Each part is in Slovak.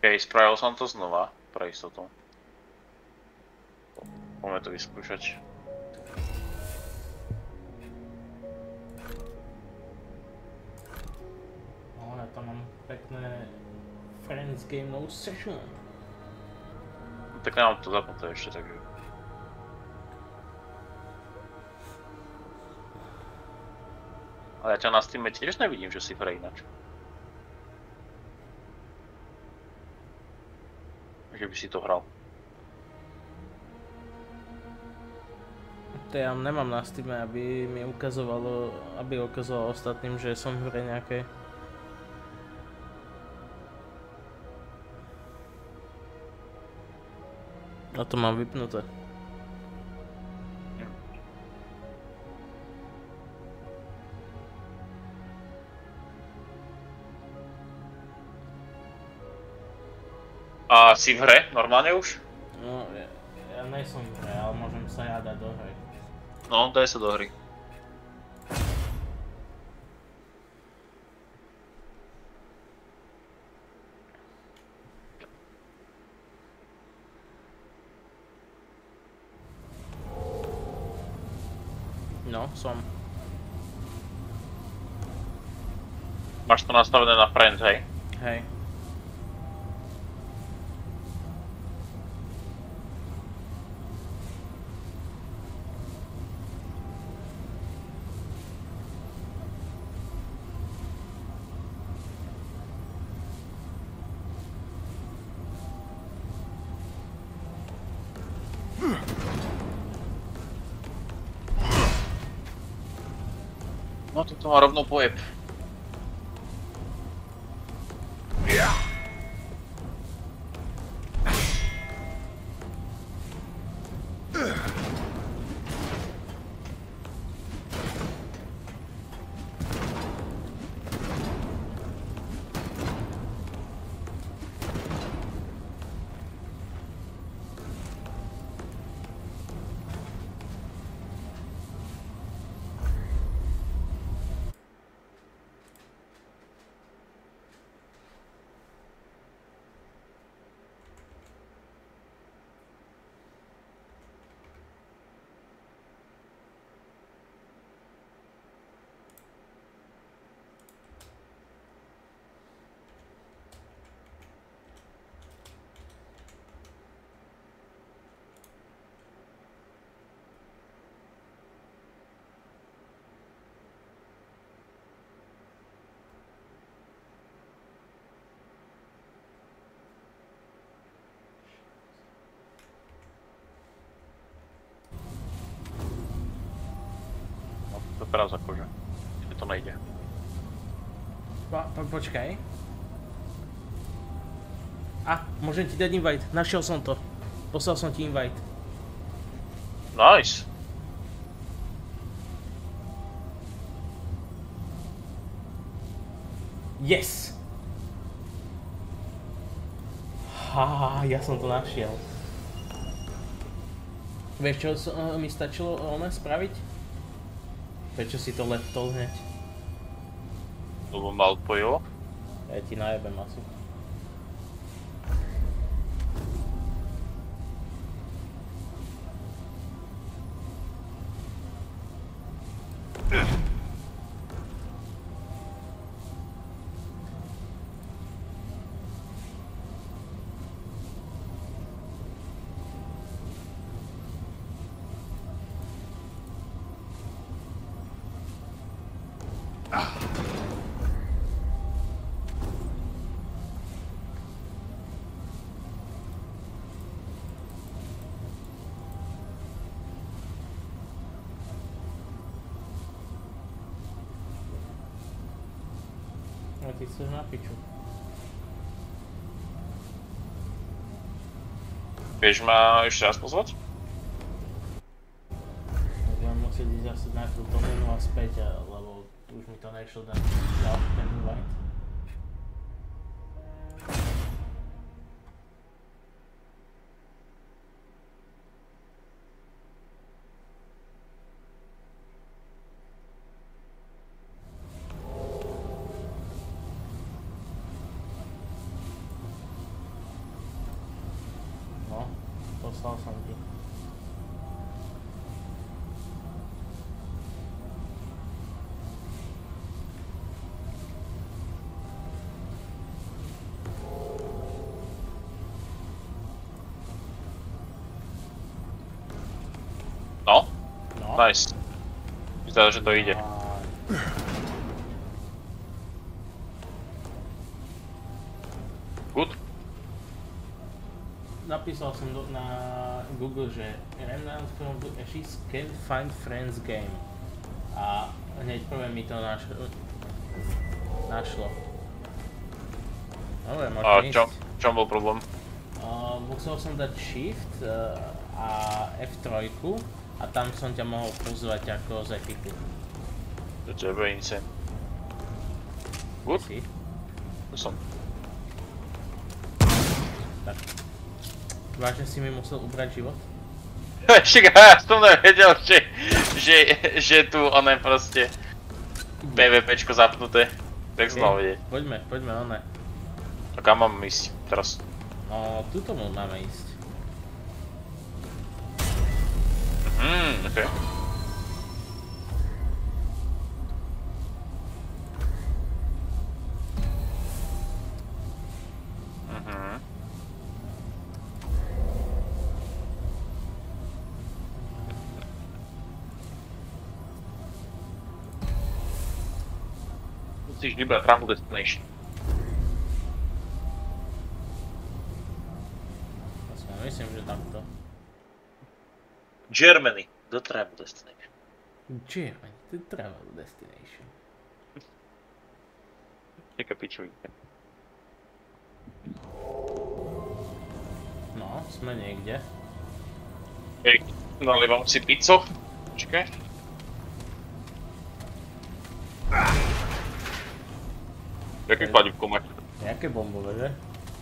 OK, spravil som to znova, pre istotu. Poďme to vyskúšať. No, ja tam mám pekné Friends Game No Session. Tak nemám to zapnuté ešte, takže... Ale ja ťa na Steame tiež nevidím, že si hre ináč. Že by si to hral. To ja nemám na Steame, aby mi ukazovalo, ostatným, že som v hre nejakej. A to mám vypnuté. A si v hre normálne už? No, ja nejsom v hre, ale môžem sa jadať do hry. No, daj sa do hry. No, som. Máš to nastavené na friend, hej? Hej. No toto má rovno pojeb. To teraz akože. Mne to nejde. Počkaj. Môžem ti dať invite. Našiel som to. Poslal som ti invite. Nice. Yes! Ja som to našiel. Vieš čo mi stačilo spraviť? Prečo si to leptol hneď? Lebo ma odpojilo. Ja ti najebem asi. A ty chceš na piču. Vieš ma ešte raz pozvať? Tak budem musieť ísť zase najprv do menu a späť, lebo už mi to nešlo dať ten invite. poslal som ti. No, No. nice. Vyzerá, že to ide. Good? Napísal som na Google, že Remnant from the Ashes can find friends game. A hneď prvé mi to našlo. Dobre, A môžeme ísť. čom bol problém? Musel som dať Shift a F3 a tam som ťa mohol pozvať ako z Epiku. To tebe insane. Good? Si? Tu som. Tak. Vážne si mi musel ubrať život? Však ja som nevedel, že tu ono je proste PvPčko zapnuté. Tak som mal vedieť. Poďme one. A kam mám ísť teraz? No, tuto máme ísť. Okej. Musíš vybrať Travel Destination. Myslím, že takto. Germany, the Travel Destination. Germany, the travel destination. Taká pičovinka. No, sme niekde. Nalievam si pizzu. Počkaj. Jaký kladivko máš? Jaké bombové, že?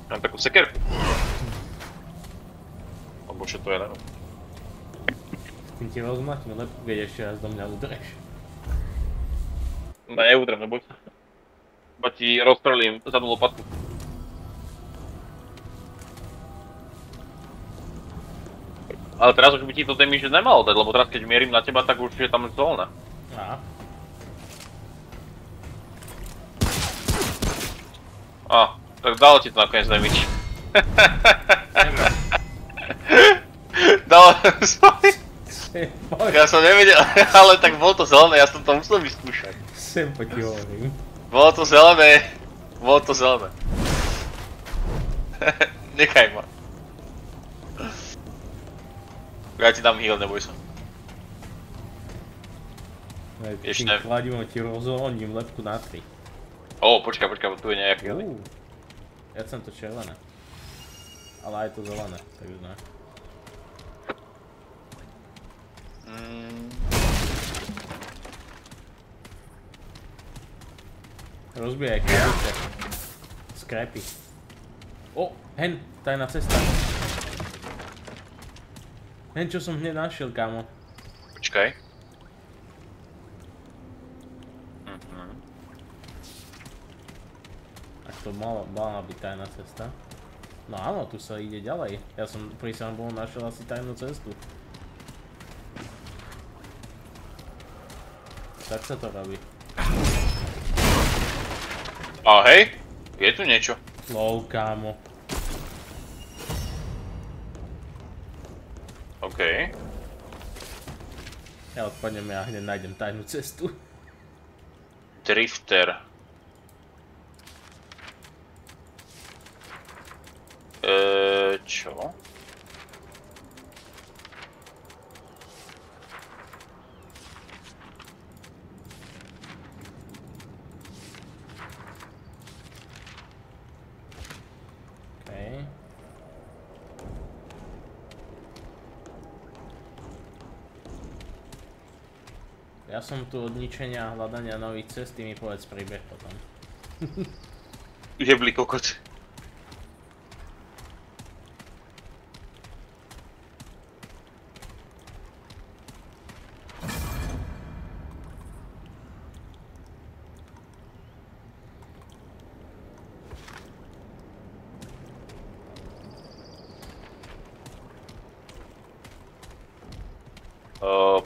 Mám takú sekerku. Alebo čo to je, neviem. Tým ti rozmlatím lepku, keď ešte raz do mňa udreš. Neudrem, neboj sa. Iba ti rozstrelím zadnú lopatku. Ale teraz už by ti to damage nemalo dať, lebo teraz keď mierim na teba, tak už je tam zóna. Á. Tak dalo ti to nakoniec damage. Dalo, sorry. Ja som nevedel, ale tak bolo to zelené, ja som to musel vyskúšať. Sem po ti hovorím. Bolo to zelené. Nechaj ma. Ja ti dám heal, neboj sa. Ešte Tým kladivom ti rozhoním lepku na 3. Počkaj, tu je nejaký heal. Ja chcem to červené. Ale aj to zelené, takže ne. Rozbijaj krabice. Scrappy. Hen, tajná cesta. Hen, čo som hneď našiel, kámo. Počkaj. Ak to mala byť tajná cesta. No áno, tu sa ide ďalej. Ja som pri sám našiel asi tajnú cestu. Tak sa to robí. A hej, je tu niečo. Lol, kámo. OK. Ja odpadnem, ja hneď nájdem tajnú cestu. Drifter. Čo? Okej. Ja som tu od ničenia a hľadania nových cest, ty mi povedz príbeh potom. Jebli kokot.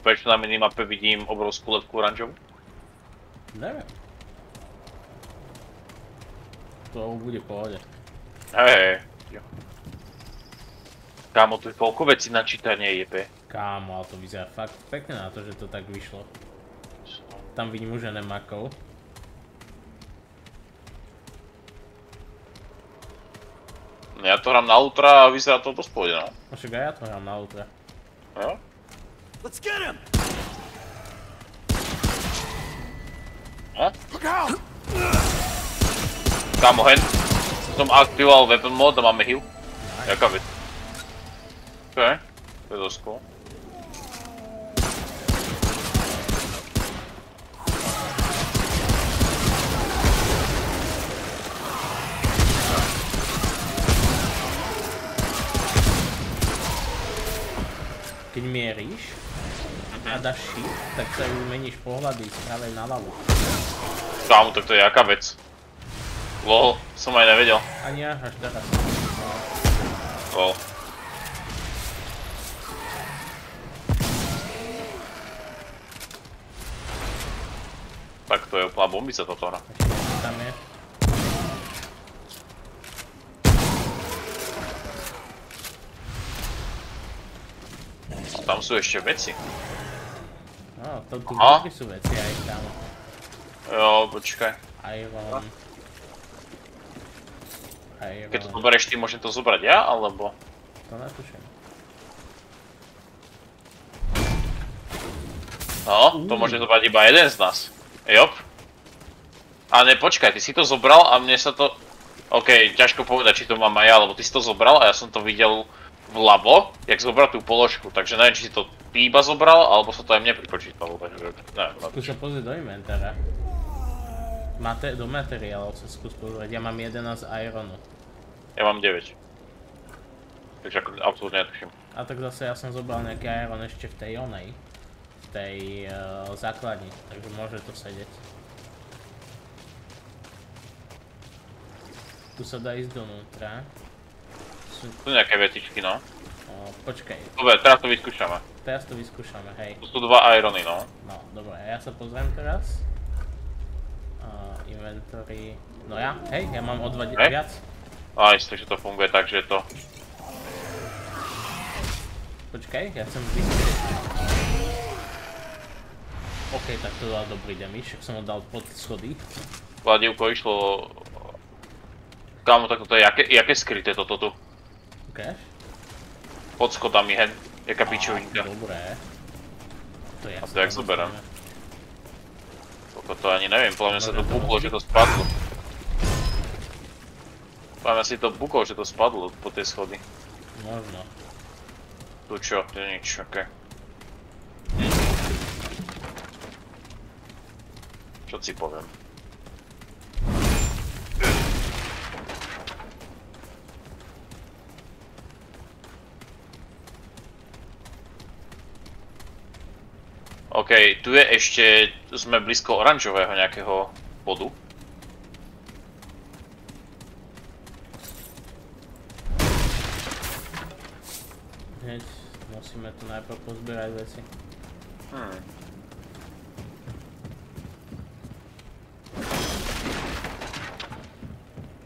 Prečo na minimape vidím obrovskú lepku oranžovú? Neviem. To bude v pohode. Hej. Kámo, tu je koľko vecí na čítanie jebe. Kámo, ale to vyzerá fakt pekne na to, že to tak vyšlo. Tam vidím už enemakov. Ja to hrám na ultra a vyzerá to dosť pohode, no. Však aj ja to hrám na ultra. Jo? Let's get him! No? Kámo, hen. Som aktivoval weapon mode a máme heal. Jaká vec? Okej, to je dosť cool. Keď mieríš a dáš shift, tak sa ju meníš pohľady z pravej na ľavo. Kámo, tak to je jaká vec? Lol, som aj nevedel. Ani ja, až teraz. Lol. Tak to je úplná bombica toto hra. Ešte tam je. Tam sú ešte veci. No, tu vnútri sú veci aj tam. Jo, počkaj. Iron. Keď to zoberieš ty, môžem to zobrať ja, alebo? To netuším. No, to môže zobrať iba jeden z nás. Jop. A ne, počkaj, ty si to zobral a mne sa to... OK, ťažko povedať, či to mám aj ja, lebo ty si to zobral a ja som to videl vľavo, jak zobral tú položku, takže neviem, či si to ty iba zobral, alebo sa to aj mne pripočítalo, takže neviem. Skús sa pozrieť do inventára. Do materiálov sa skús pozrieť, ja mám 11 ironu. Ja mám 9. Takže ako absolútne netuším. A tak zase ja som zobral nejaký iron ešte v tej onej. V tej základni, takže môže to sedieť. Tu sa dá ísť donútra. Tu nejaké vetičky, no. Počkaj. Dobre, teraz to vyskúšame. Teraz to vyskúšame, hej. Tu sú 2 irony, no. No, dobre, ja sa pozriem teraz. Inventory... No ja, hej, ja mám o 2 viac. Nice, takže to funguje tak, že je to... Počkaj, ja chcem vyskúšať. OK, tak to dal dobrý damage, ak som ho dal pod schody. Kladivko išlo... Kámo, tak to je jaké skryté toto tu? Ukáž? Pod schodami, hen. Jaká pičovinka. Dobré. To je A to jak zoberiem? To ani neviem, podľa mňa sa to buklo, že to spadlo. Podľa mňa si to buklo, že to spadlo po tej schody. Možno. Tu čo? To je nič, okej. Čo si poviem? OK, tu je ešte, sme blízko oranžového nejakého bodu. Hneď musíme tu najprv pozbierať veci.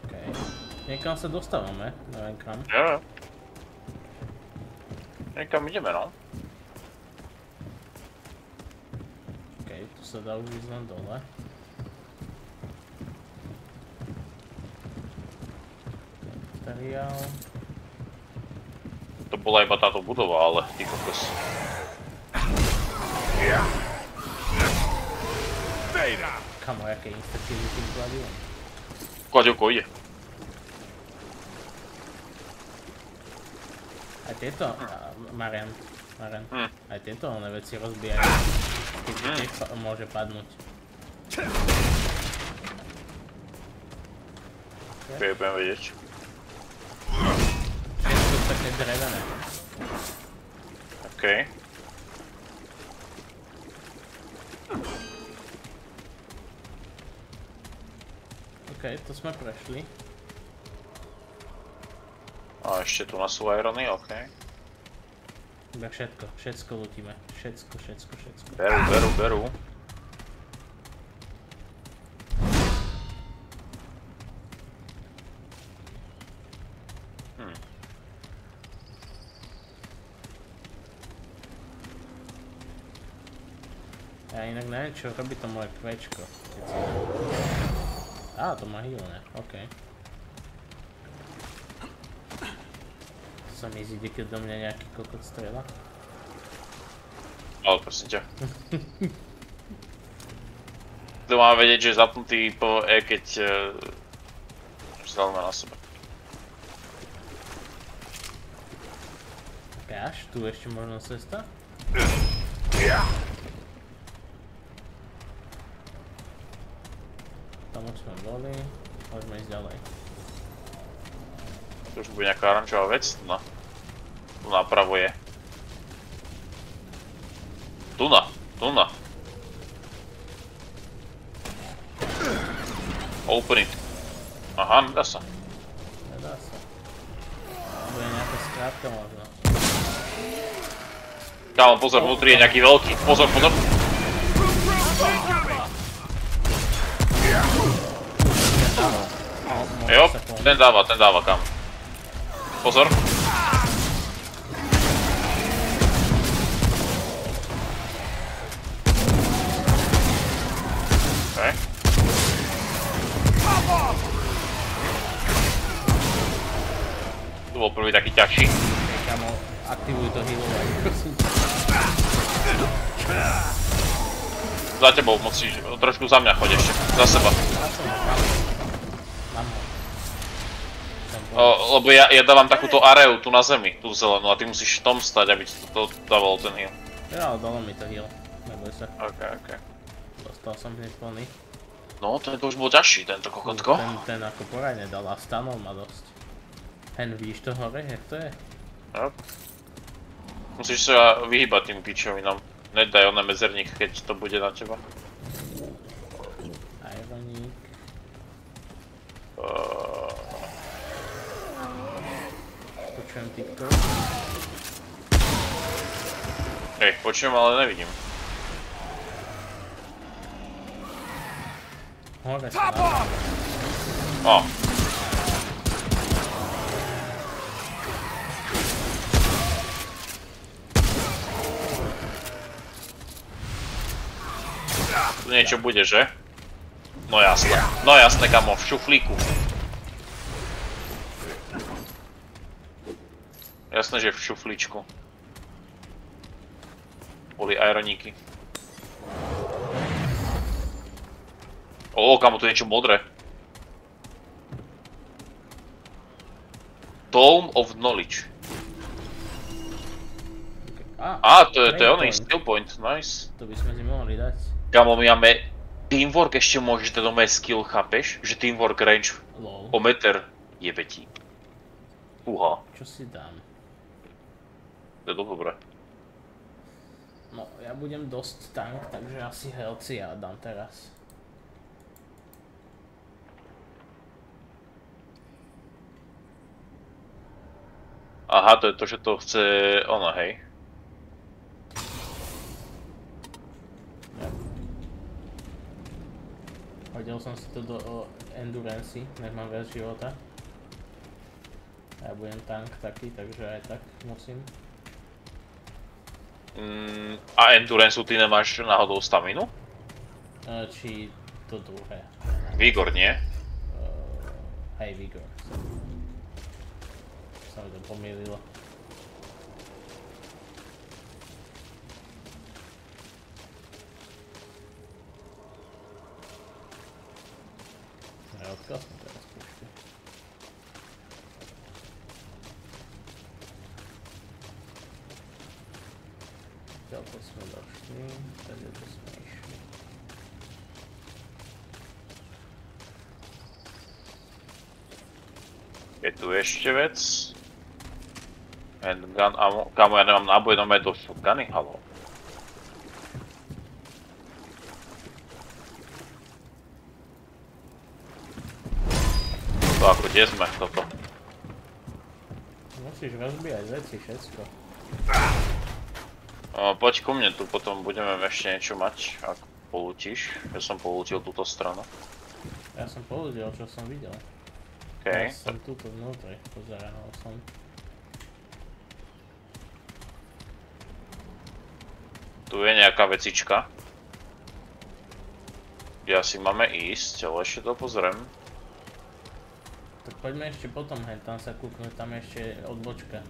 OK. Niekam sa dostávame, neviem kam. Jo. Niekam ideme, no. Tu sa dá už ísť len dole. Materiál. To bola iba táto budova, ale ty kokos. Kamo, jaké instrukcie tým kladivom. Kladivko ide. Aj tieto, Marian, aj tieto oné veci rozbijajú. Keď tiež môže padnúť. Ok, budem vedieť. Je to také drevené. OK. OK, to sme prešli. A ešte tu na sú irony, OK. Iba všetko lutíme. Všetko. Berú. Ja inak neviem, čo robí to moje kvečko. Á, to má heal, ne? Okej. Sa mi zíde, keď do mňa nejaký kokot strela. Ale prosím ťa. To mám vedieť, že je zapnutý po E, keď strelíme na sebe. Až, tu ešte možno cesta? Tam už sme boli, môžeme ísť ďalej. To už bude nejaká oranžová vec, tu napravo je. Tu na. Open it. Aha, nedá sa. Nedá sa. Bude nejaká skrátka možno. Kámo, pozor, vnútri je nejaký veľký. Pozor. Jo, ten dáva kam. Pozor. Okay. Tu bol prvý taký ťažší. Kámo, aktivuj to healovanie, prosím. Za tebou musíš, trošku za mňa choď ešte, za seba. Mám ho. Lebo ja dávam takúto areu tu na zemi, tú zelenú, a ty musíš v tom stať, aby ti to dával ten heal. Ja, dalo mi to heal, neboj sa. Ok. Dostal som hneď plný. No, to už bol ťažší, tento kokotko. Ten ako poradne dal a stanov ma dosť. Hen, vidíš to hore, jak to je? Yep. Musíš sa vyhýbať tým pičovinám. Nedaj oné mezerník, keď to bude na teba. Ironík. Počujem TikTok. Hej, počujem, ale nevidím. Hore sa na... Ó. Tu niečo bude, že? No jasné, kamo, v šuflíku. Jasné, že v šuflíčku. Boli ironíky. Kamo, tu je niečo modré. Tome of Knowledge. To je oný, skill point, nice. To by sme si mohli dať. Kamo, my máme teamwork, ešte môžeš dať doma skill, chápeš? Že teamwork range o meter je väčší. Uha. Čo si dám? To je dobré. No, ja budem dosť tank, takže asi healthy ja dám teraz. Aha, to je to, že to chce ono, hej. Hodil som si to do endurance, nech mám viac života. Ja budem tank taký, takže aj tak musím. A endurance ty nemáš náhodou staminu? Či to druhé. Vigor, nie? Hej, Vigor. Sa mi to pomýlilo. Odkiaľ sme teraz prišli? Odkiaľto sme došli, takže to sme išli. Je tu ešte vec. Handgun ammo. Kámo, ja nemám náboj, nomé do shotguny, haló. To ako, kde sme toto? Musíš rozbíjať veci, všetko. Poď ku mne, tu potom budeme ešte niečo mať, ak polútiš. Ja som polútil túto stranu. Ja som polútil, čo som videl. Okay. Ja som tuto vnútri, pozeral som. Tu je nejaká vecička. Kde asi máme ísť, ale ešte to pozriem. Tak poďme ešte potom, hej, tam sa kúknúť, tam ešte odbočka.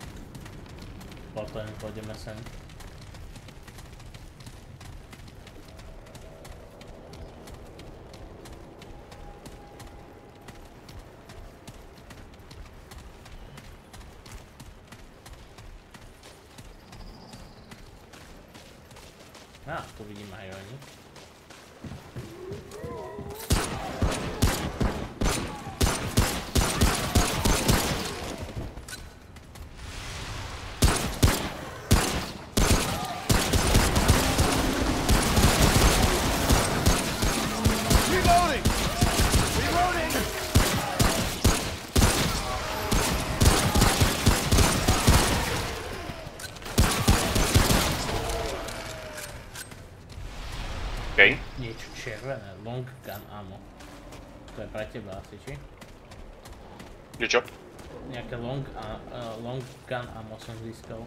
Potom pôjdeme sem. Tu vidím aj oni. Niečo červené, long gun ammo. To je pre teba asi, či? Je čo? Nejaké long gun ammo som získal.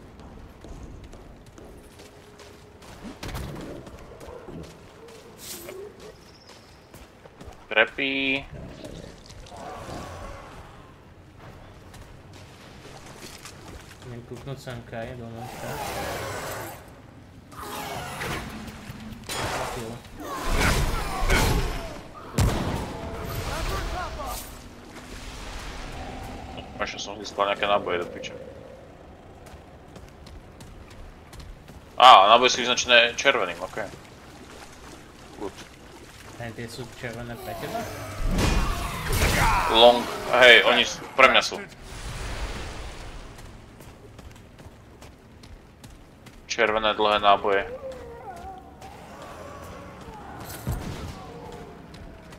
Krepí. Idem kúknúť semka, je donúčka. Ešte som získal nejaké náboje do piče. Náboje sú vyznačené červeným, okej. Good. Tie sú červené pre teba? Long, hej, oni pre mňa sú. Červené dlhé náboje.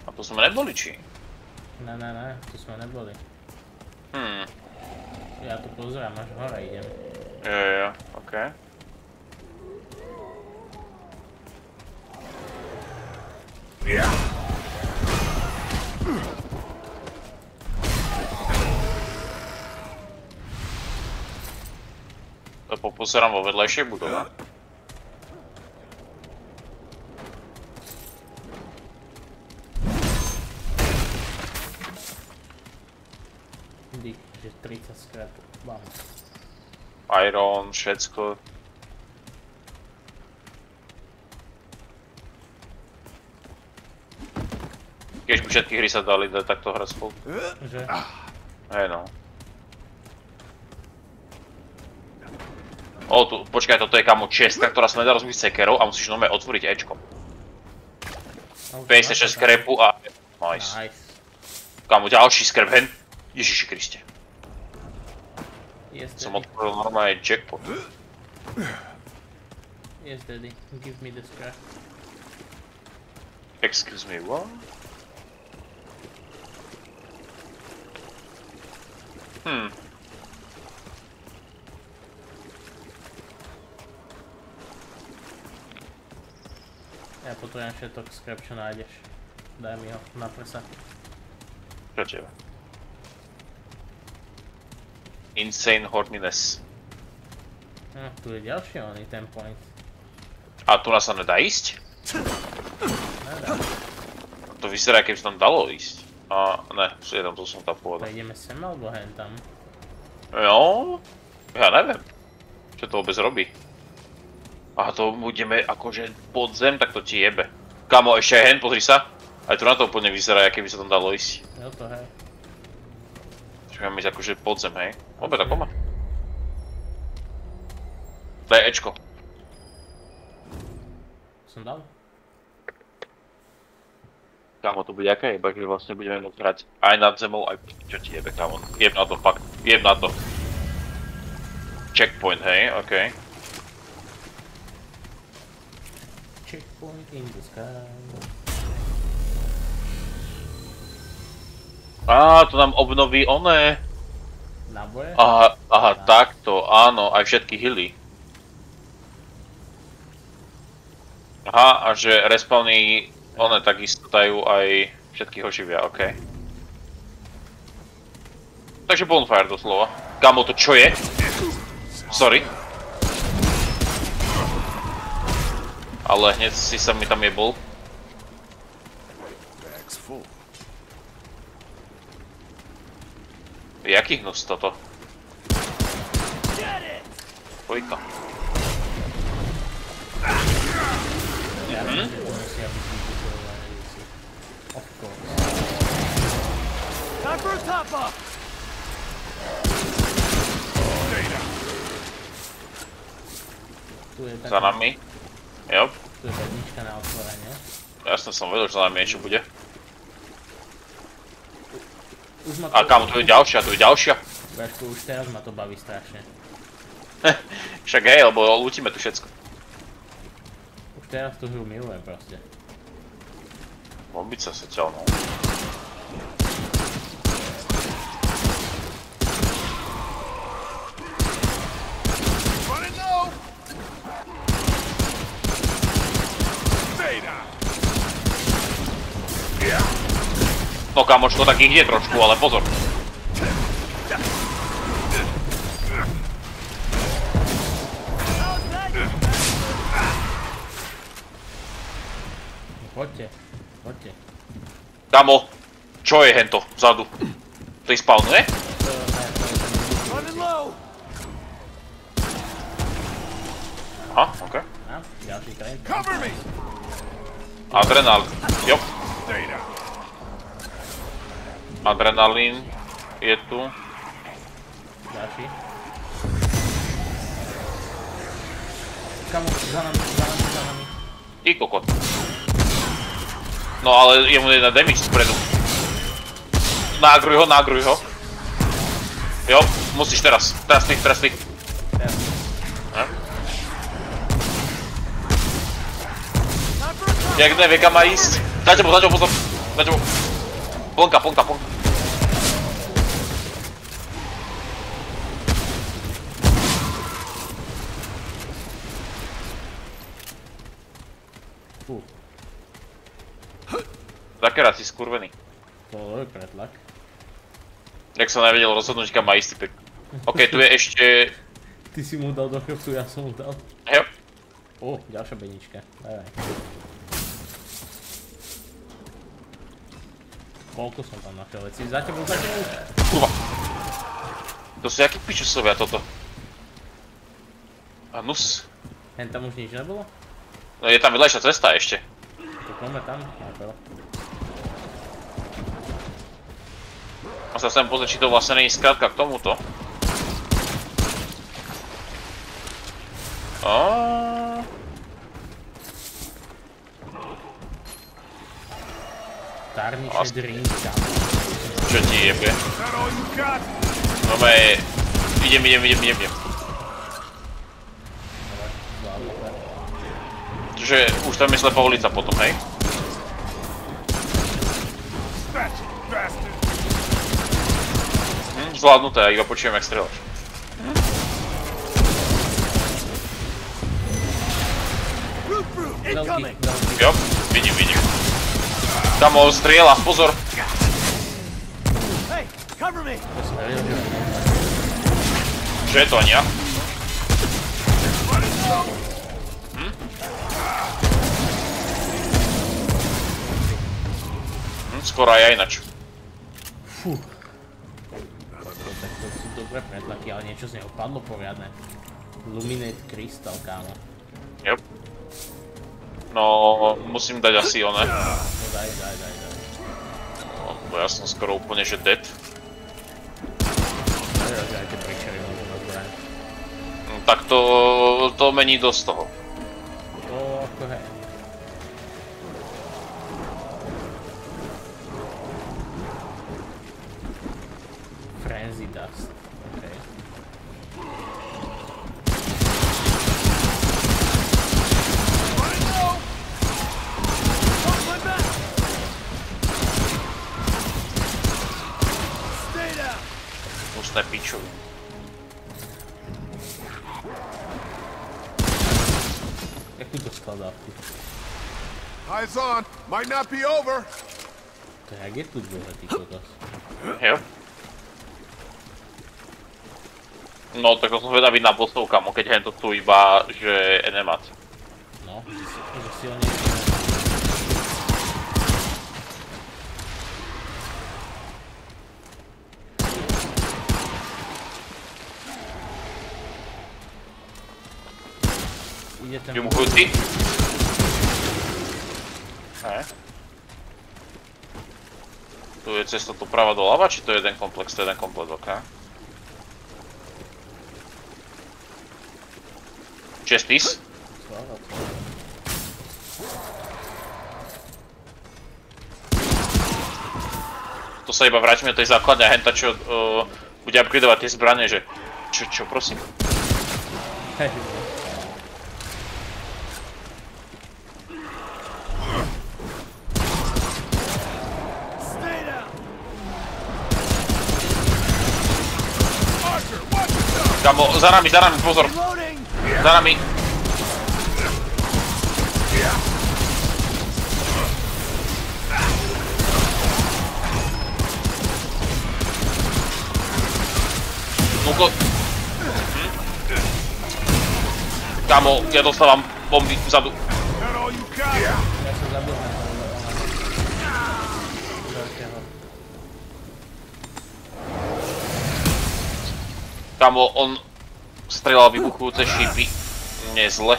A tu sme neboli, či? Ne, tu sme neboli. Ja tu pozerám, až hore idem. Jo, okej. To popozerám vo vedlejšej budove. Že 30 skrát vám. Iron, Švédsko. Keď by všetky hry sa dali dať takto hrať spolu. Že? Hej no. Tu, počkaj, toto je kamo čestka, ktorá sa nedá rozbiť sekerou a musíš normálne otvoriť Ečkom. 56 skrepu a... Nice. Kamo, ďalší skrep, hen. Ježiši Kriste. Som otvoril normálne jackpot. Yes, daddy. Give me the scrap. Excuse me, what? Ja potrebujem všetok scrap, čo nájdeš. Daj mi ho na prsa. Čo tebe? Insane horniness. Tu je ďalší oný ten point. A tu nás sa nedá ísť? Nedá. To vyzerá, keby sa tam dalo ísť. Ne, jedom, to som tam povedal. To ideme sem alebo hen tam? Jo, ja neviem. Čo to vôbec robí? To budeme akože pod zem, tak to ti jebe. Kamo, ešte aj hen, pozri sa. Aj tu na to úplne vyzerá, keby sa tam dalo ísť. Jo, to hej. Máme ísť akože pod zem, hej? Opäť tak oma. Daj Ečko. Som dal? Kámo, to bude aká jeba, že vlastne budeme môcť hrať aj nad zemou, aj čo ti jebe, kámo. Jeb na to, fakt, jeb na to. Checkpoint, hej, okej. Checkpoint in the sky. To nám obnoví oné. Náboje? Aha, takto, áno, aj všetky hily. Aha, a že respawny, one takisto dajú aj všetkých oživia, okej. Takže bonfire doslova. Kamo, to čo je? Sorry. Ale hneď si sa mi tam jebol. Jaký hnus toto? Pojka. Za nami. Jo. Tu je bednička na otvorenie. Jasne som vedel, že za nami niečo bude. A kam, tu je ďalšia, Brašku, už teraz ma to baví strašne. Však hej, lebo lútime tu všetko. Už teraz tú hru milujem proste. Bombica sa ťa, no. No kamoč, to tak ide trošku, ale pozor. Poďte, poďte. Kamo, čo je hento vzadu? To ich spawnuje? Aha, okej. Ďalší krajín. Adrenalín, jo. Adrenalín je tu. Ďalší. Kamo, za nami. I kokot. No ale je mu jedna damage spredu. Nágruj ho. Jo, musíš teraz. Teraz ty. Jak nevie kam má ísť. Za tebou, pozor. Plnka. Zakerát si skurvený. To je pretlak. Jak som nevedel rozhodnúť kam má ísť typek. Okej, tu je ešte... Ty si mu dal do chrbtu, ja som mu dal. Jo. Ďalšia bednička. Daj. Koľko som tam našiel veci? Za tebou. Kurva. To sú jakí pičusovia toto. A nus. Hen tam už nič nebolo? No je tam vedľajšia cesta ešte. Tak poďme tam, najprv. A sa chcem pozrieť, či to vlastne není skrátka k tomuto. Tárničné drinka. Čo ti jebe? No me... Idem. Čiže už tam je slepá ulica potom, hej? Zvládnuté, ja iba počujem, jak strelaš. Jo, vidím. Kamo, strieľa, pozor! Čo je to, ani ja? Skoro aj ja inač. Fú. Tak to sú dobré pretlaky, ale niečo z neho padlo poriadne. Luminate Crystal, kámo. Jop. No, musím dať asi one. No daj. No, ja som skoro úplne, že dead. Aj tie pričery môžem rozbrať. Tak to mení dosť toho. To ako hej. Frenzy Dust, okej. Pustné pičovi. Jak tu to skladávky? Eyes on. Might not be over. To je, jak je tu dlhé, ty kokos? Jo. No, tak to som vedavý na bossov, kamo, keď hen to tu iba, že enemat. No, že si ho nie... Ide ten... Vybuchujúci. Tu je cesta doprava doľava, či to je jeden komplex? To je jeden komplex, ok. Čestis? Sláva, to sa iba vrátime do tej základne a henta, čo bude upgradovať tie zbrane, že... Čo, prosím? hej. Kamo, za nami, pozor! Za nami! Nuko... Kamo, ja dostávam bomby vzadu. Ja som zabil na veľkého. Kamo, on strelal vybuchujúce šípy. Nezle.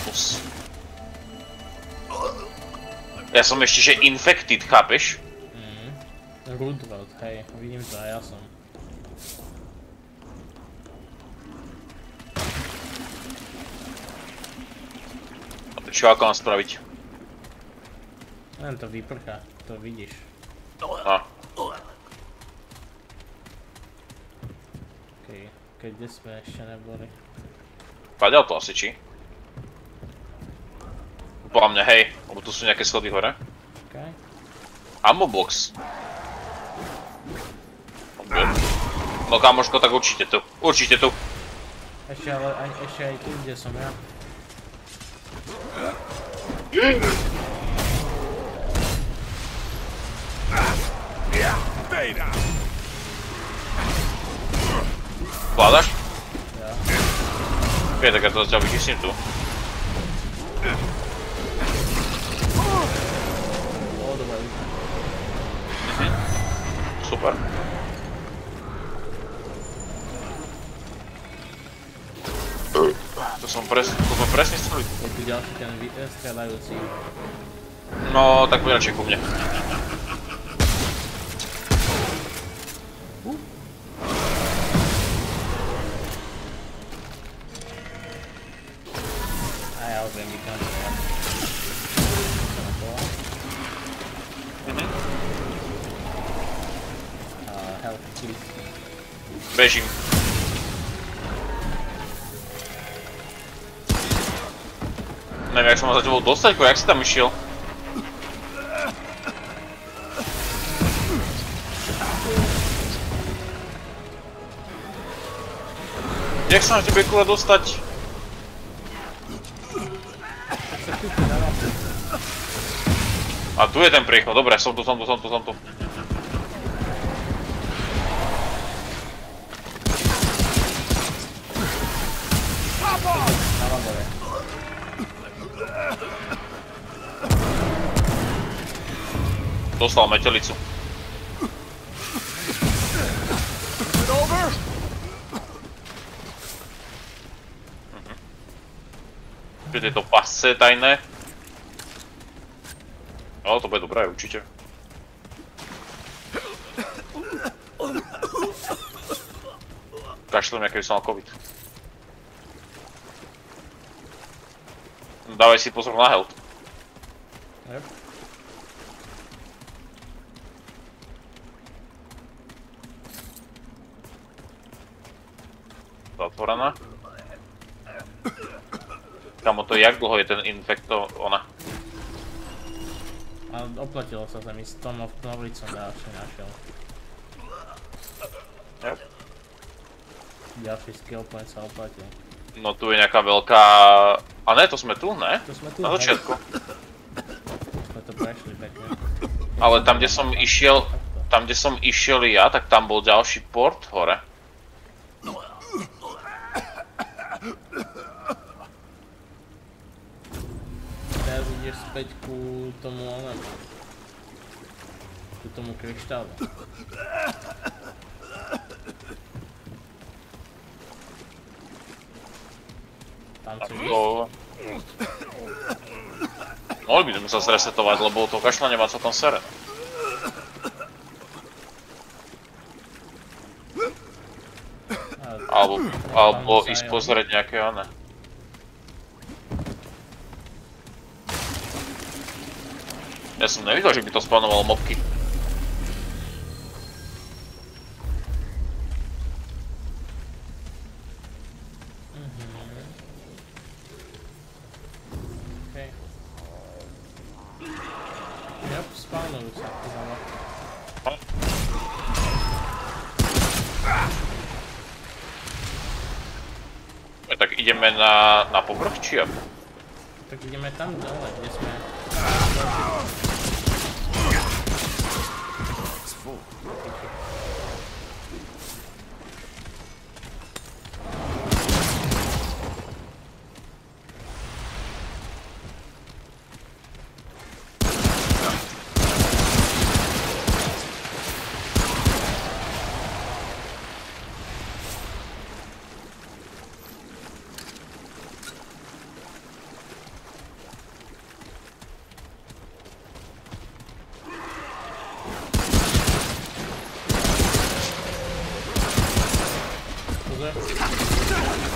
Kus. Ja som ešte, že infected, chápeš? Rudrod, hej, vidím to a ja som. A to čo, ako mám spraviť? Len to vyprchá, to vidíš. No. Okej, kde sme ešte neboli? Padal to asi, či? Podľa mňa, hej, lebo tu sú nejaké schody hore. Okej. Ammo box. No kamoško, tak určite tu. Určite tu. Ešte aj tu, kde som ja. Vládaš? Ja. Ok, tak ja to zatiaľ vyčistím tu. O, dobre. Super. To som presne strelil. Je tu ďalší ten strelajúci. No, tak poď radšej ku mne. A ja ho viem vykonať. Help, please. Bežím. Neviem, jak som ma za tebou dostať, jak si tam išiel? Jak sa na tebe kule dostať? A tu je ten priechod, dobre, som tu. Dostal metelicu. Kde je to pasce tajné? No, to bude dobré, určite. Kašlem, aký by som mal covid. Dávaj si pozor na health. Yep. Zatvorená. Kamo, to jak dlho je ten infekto, ona? A oplatilo sa mi s tom novlicom ďalšie našiel. Yep. Ďalší skill point sa oplatil. No tu je nejaká veľká... A ne, to sme tu, ne? To sme tu, Na začiatku. Sme to prešli pekne. Ale tam, kde som išiel ja, tak tam bol ďalší port hore. Teraz ideš späť ku tomu onemu. Ku tomu kryštálu. Tam si To... Mohli by sme sa zresetovať, lebo to kašľanie má celkom sere. Alebo ísť pozrieť nejaké one. Ja som nevidel, že by to spawnovalo mobky. Okay. Yep, spawnujú sa znova. Tak ideme na povrch, či ako? Tak ideme tam dole, kde sme.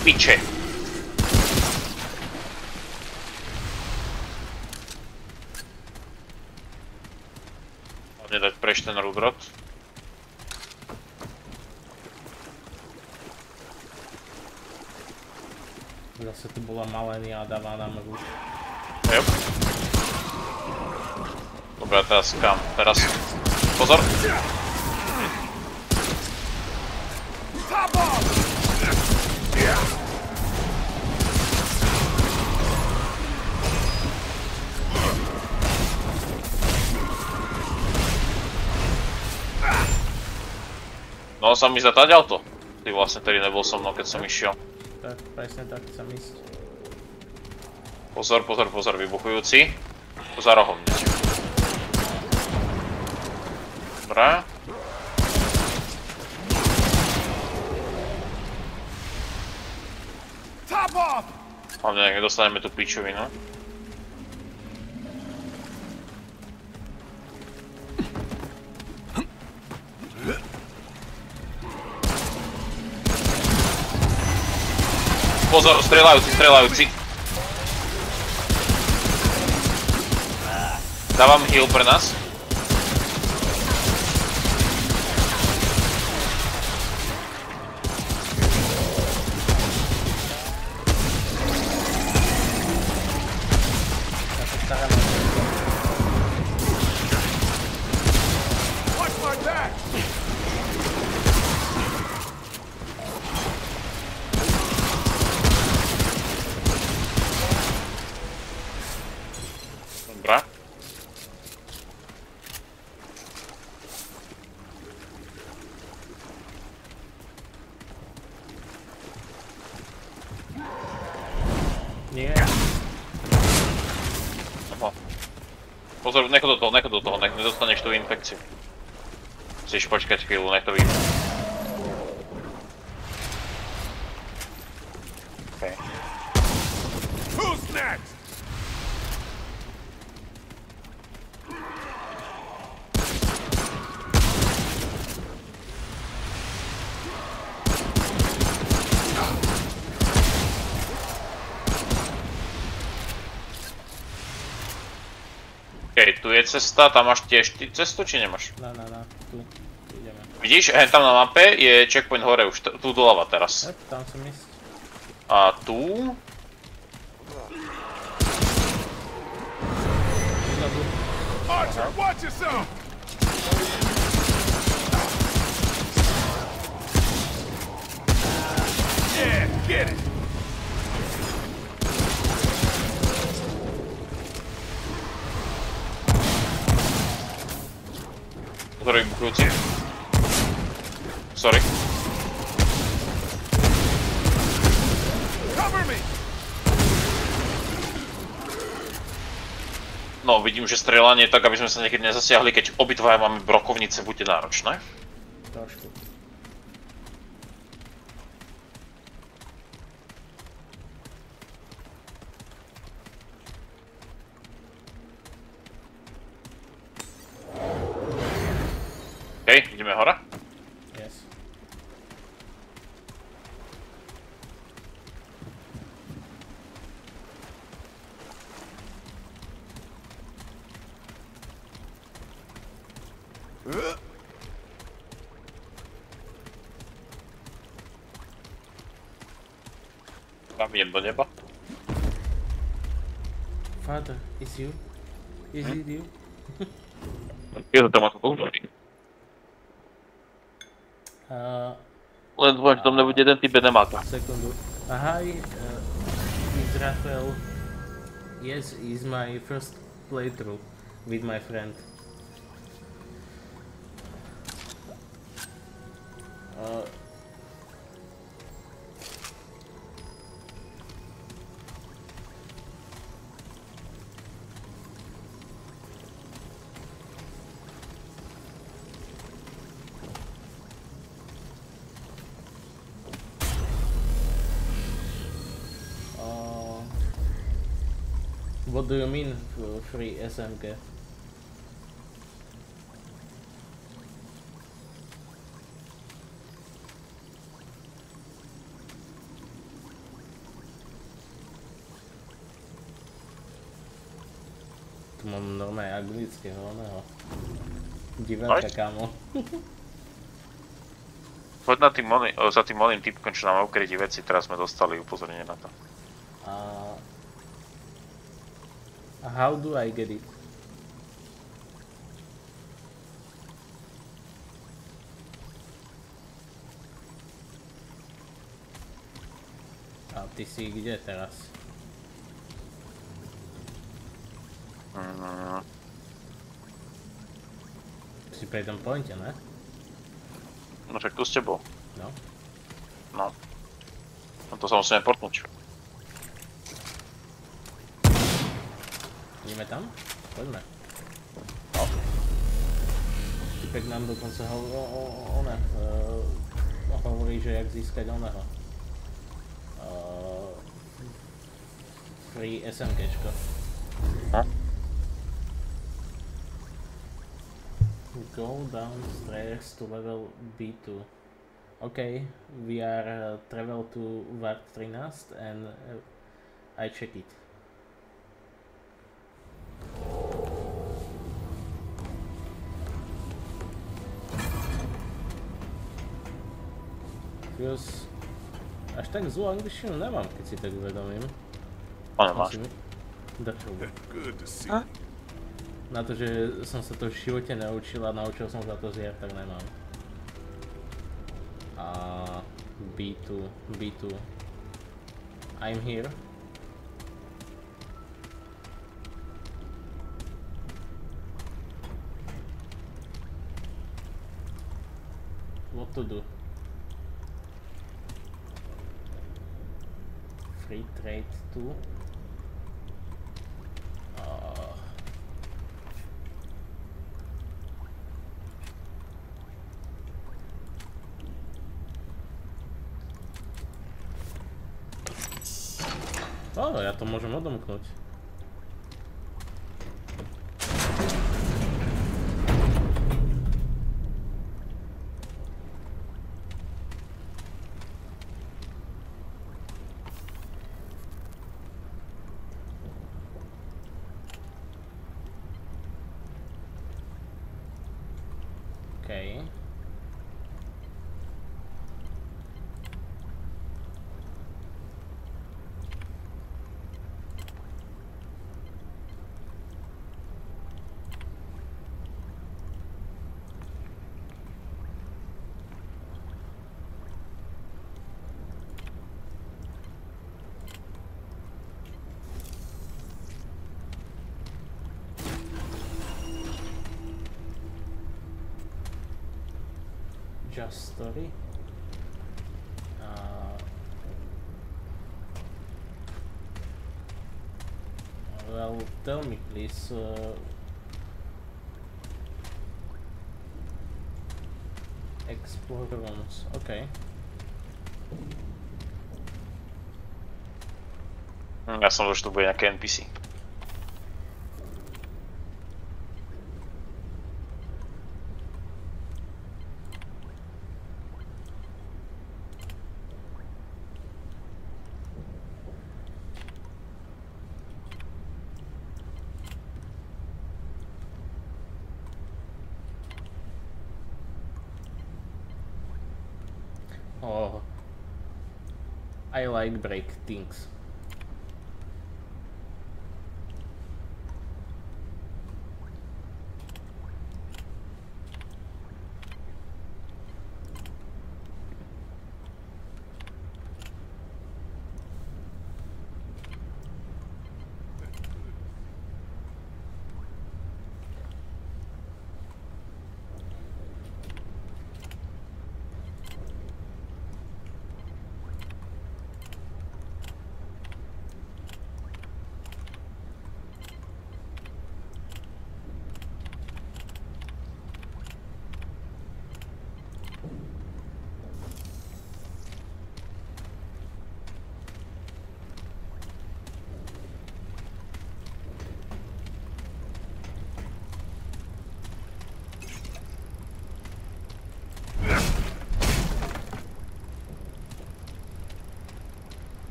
Piče. Hlavne dať preč ten rudrot. Zase tu bola Malenia a dáva nám rúd. Jo. Dobre, a teraz kam? Teraz... Pozor! No sa mi zataďal to. Ty vlastne tedy nebol so mnou, keď som išiel. Tak, presne tak chcem ísť. Pozor, pozor, pozor, vybuchujúci. Tu za rohom hneď. Dobre. Hlavne, nech nedostaneme tú pičovinu. Pozor, strieľajúci, strieľajúci. Dávam heal pre nás. Dobra. Nie. Aha. Pozor, nech do toho, nech nedostaneš tú infekciu. Musíš počkať chvíľu, nech to vyjde. Okay. Who's next? Okej, tu je cesta, tam máš tiež ty cestu, či nemáš? Na, tu ideme. Vidíš, tam na mape je checkpoint hore už, tu doľava teraz. Tak, tam som ísť. A tu... Archer, watch yourself! Yeah, get it! Ktorý buchujúci. Sorry. Cover me! No, vidím, že strieľanie je tak, aby sme sa niekedy nezasiahli, keď obidvaja máme brokovnice, bude náročné. Trošku. OK, ideme hore. Yes. Tam idem do neba. Father, is you? Is it you? Je to tam ako koužový. Len dúfam, že tam nebude jeden typ enemáka. Sekundu. Hi, Israfel. Yes, is my first playthrough with my friend. What do you mean free SMG? Tu mám normálne anglického oného diváka, kámo. Poď na tým za tým oným typkom, čo nám ukrytí veci, teraz sme dostali upozornenie na to. How do I get it? A ty si kde teraz? Si pri tom pointe, ne? No však tu s tebou. No. No. No to sa musíme portnúť. Ideme tam? Poďme. No. Typek nám dokonca hovorí, že jak získať oného. Free SMGčko. No. Go downstairs to level B2. Okay, we are travel to Ward 13 and I check it. Až tak zlú angličtinu nemám, keď si tak uvedomím. Áno, máš. Good to see you. Na to, že som sa to v živote naučil a naučil som sa to z hier, tak nemám. A B2. I'm here. What to do? Free trade 2. Ja to môžem odomknúť. Okej. Just story. Well, tell me please. Explore rooms. Okay. Ja som už tu bude nejaké NPC. Oh, I like break things.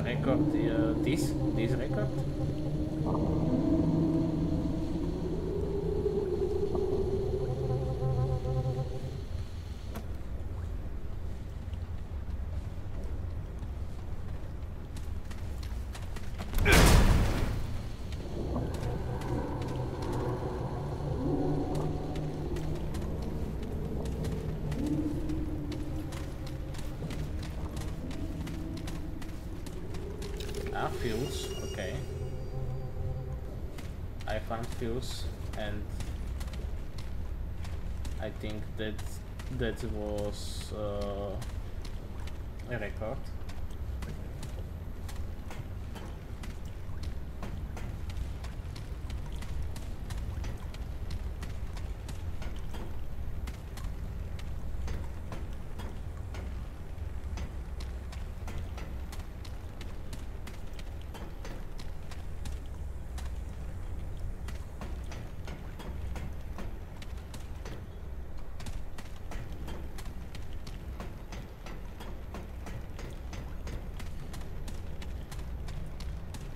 Record this record. Fuse, okay. I found fuse, and I think that was a record.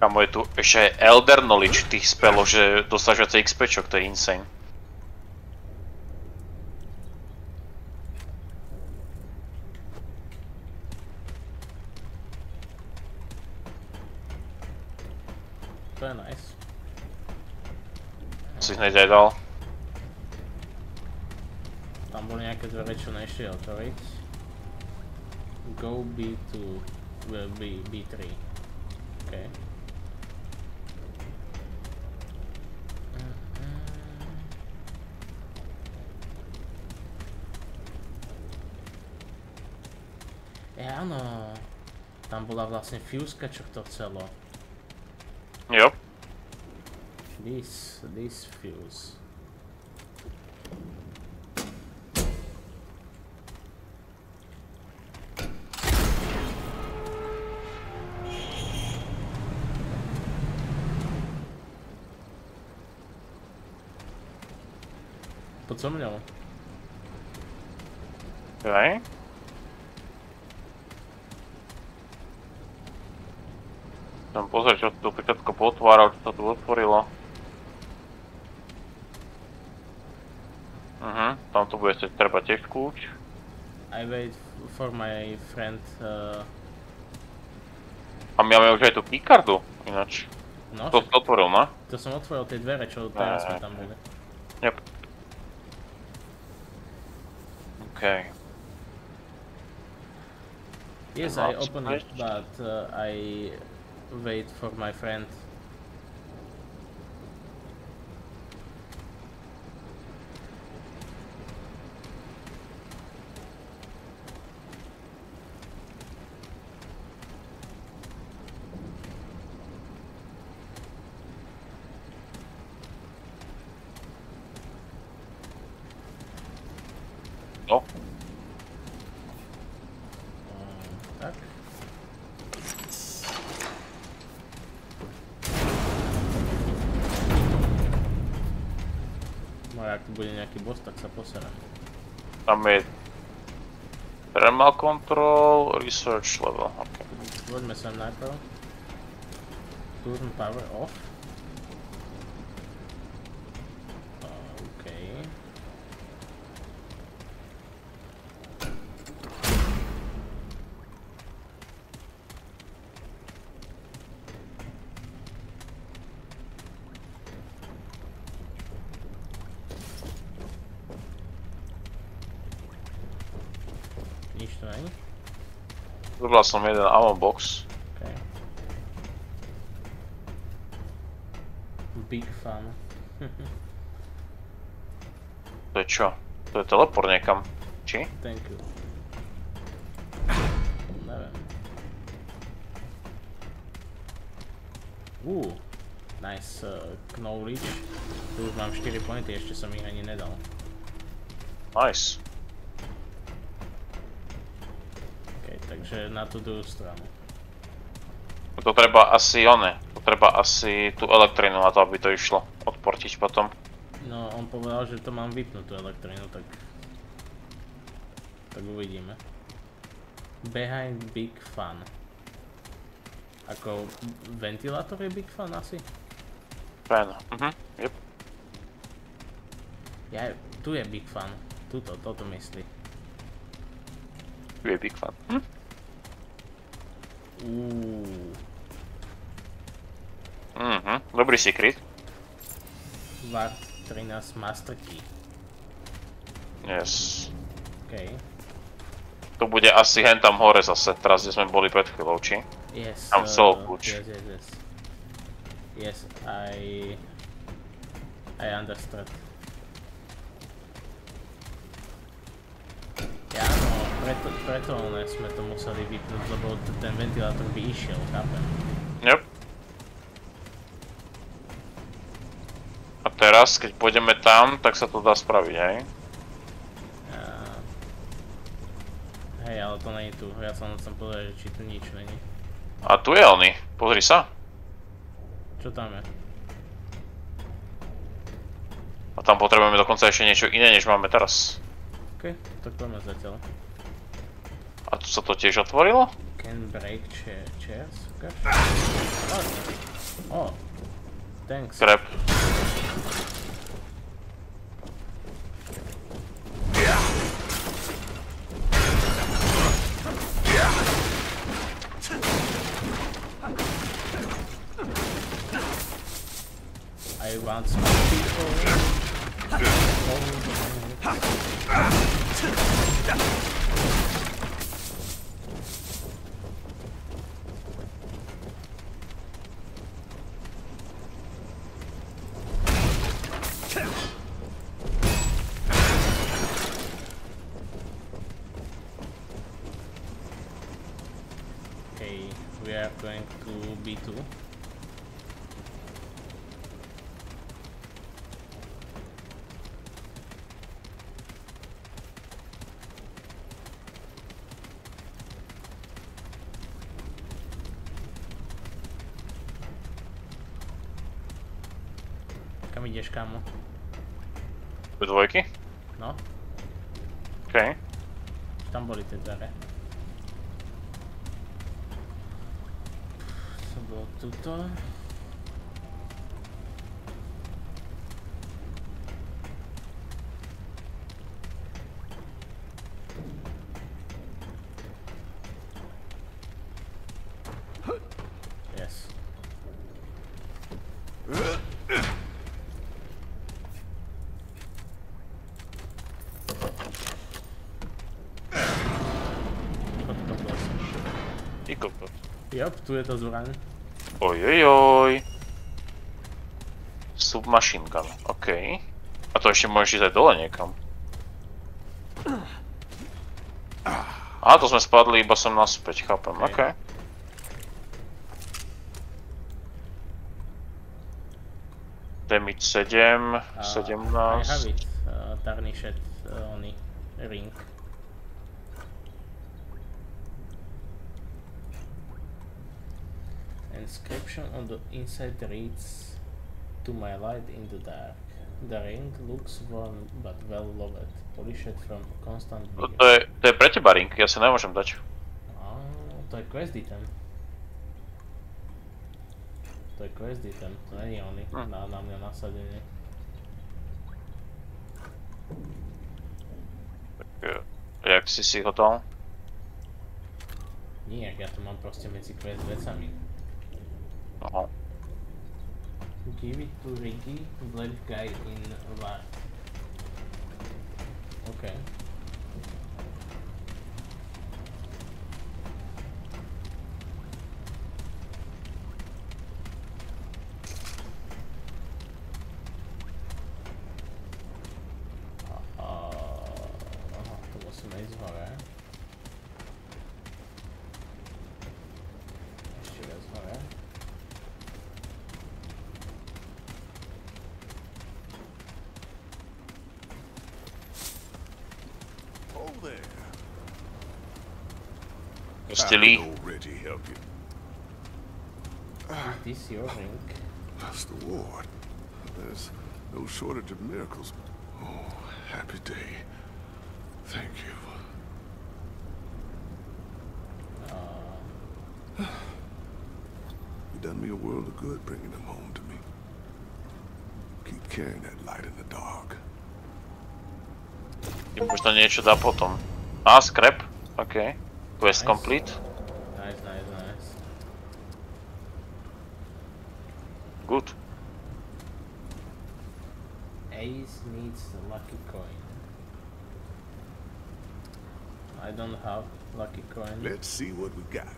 Kamo, je tu ešte aj Elder Knowledge tých spelov, že dostáš viacej XPčok, to je insane. To je nice. Si hneď aj dal. Tam boli nejaké dvere, čo nešli otvoriť. Go B2, B3. Okay. Áno, tam bola vlastne fúzka, čo to chcelo. Jo. This fuse. Poď so mňou. Okay. Chcem pozrieť, čo tu všetko potváral, čo sa tu otvorilo. Tam to bude treba tiež kľúč. I wait for my friend A my máme už aj tú keycardu, ináč. No, To otvoril, no? to som otvoril tie dvere, čo teraz sme tam boli. Yep. Okay. Yes, I open it, but I wait for my friend. No. Tak. No a ak tu bude nejaký boss, tak sa poserám. Tam je thermal control, research level, ok. Poďme sem najprv. Turn power off. OK. Nič to není? Zobral som jeden ammo box. Okay. Big fan. To je čo? To je teleport niekam. Či? Thank you. Neviem. Nice knowledge. Tu už mám 4 pointy, ešte som ich ani nedal. Nice. Takže na tú druhú stranu. To treba asi to treba asi tú elektrínu na to, aby to išlo odportiť potom. No, on povedal, že to mám vypnúť tú elektrínu, tak uvidíme. Behind big fan. Ako ventilátor je big fan asi? Fan, yep. Tu je big fan. Toto myslí. Tu je big fan. Dobrý secret. Ward 13 Master Key. Yes. OK. To bude asi hen tam hore zase, teraz kde sme boli pred chvíľou, či? Yes. Tam cel kľúč. Yes, I understood. Ja no, preto sme to museli vypnúť, lebo ten ventilátor by išiel, chápem. Yep. A teraz, keď pôjdeme tam, tak sa to dá spraviť, hej? Hej, ale to není tu. Ja sa len chcem povedať, či tu nič není. A tu je oný, pozri sa. Čo tam je? A tam potrebujeme dokonca ešte niečo iné, než máme teraz. OK, tak poďme zatiaľ. A tu sa to tiež otvorilo? Can break chairs, ukáž? Oh, thanks. Crap. I want some people. Okay, we are going to B2. Kam ideš, kámo? Do dvojky? No, OK. tam boli tie dvere. Co bolo tuto? Jop, tu je to zbraň. Ojojoj. Submachine gun, okej. A to ešte môžeš ísť aj dole niekam. Á, to sme spadli iba sem naspäť, chápem, okej. Damage 7, 17... I have it, tarnished only ring. Inscription on the inside reads to my light in the dark. The ring looks worn but well loved, polished from constant vigor. To je pre teba ring, ja si nemôžem dať. To je quest item. To je quest item, to nie je oný, na mňa nasadenie. Jak si ho dal? Nijak, ja to mám proste medzi quest vecami. Aha. Give it to Ricky, black guy in VAR. Okay. To musíme ísť hore. Ešte viac hore. Pustili. Already help you. Is this your ring? That's the ward. There's no shortage of miracles. Oh, happy day. Thank you. You done me a world of good bringing them home to me. Keep carrying that light in the dark. Možno niečo dá potom. Scrap, okej. Quest complete. Nice. Good. Ace needs a lucky coin. I don't have lucky coin. Let's see what we got.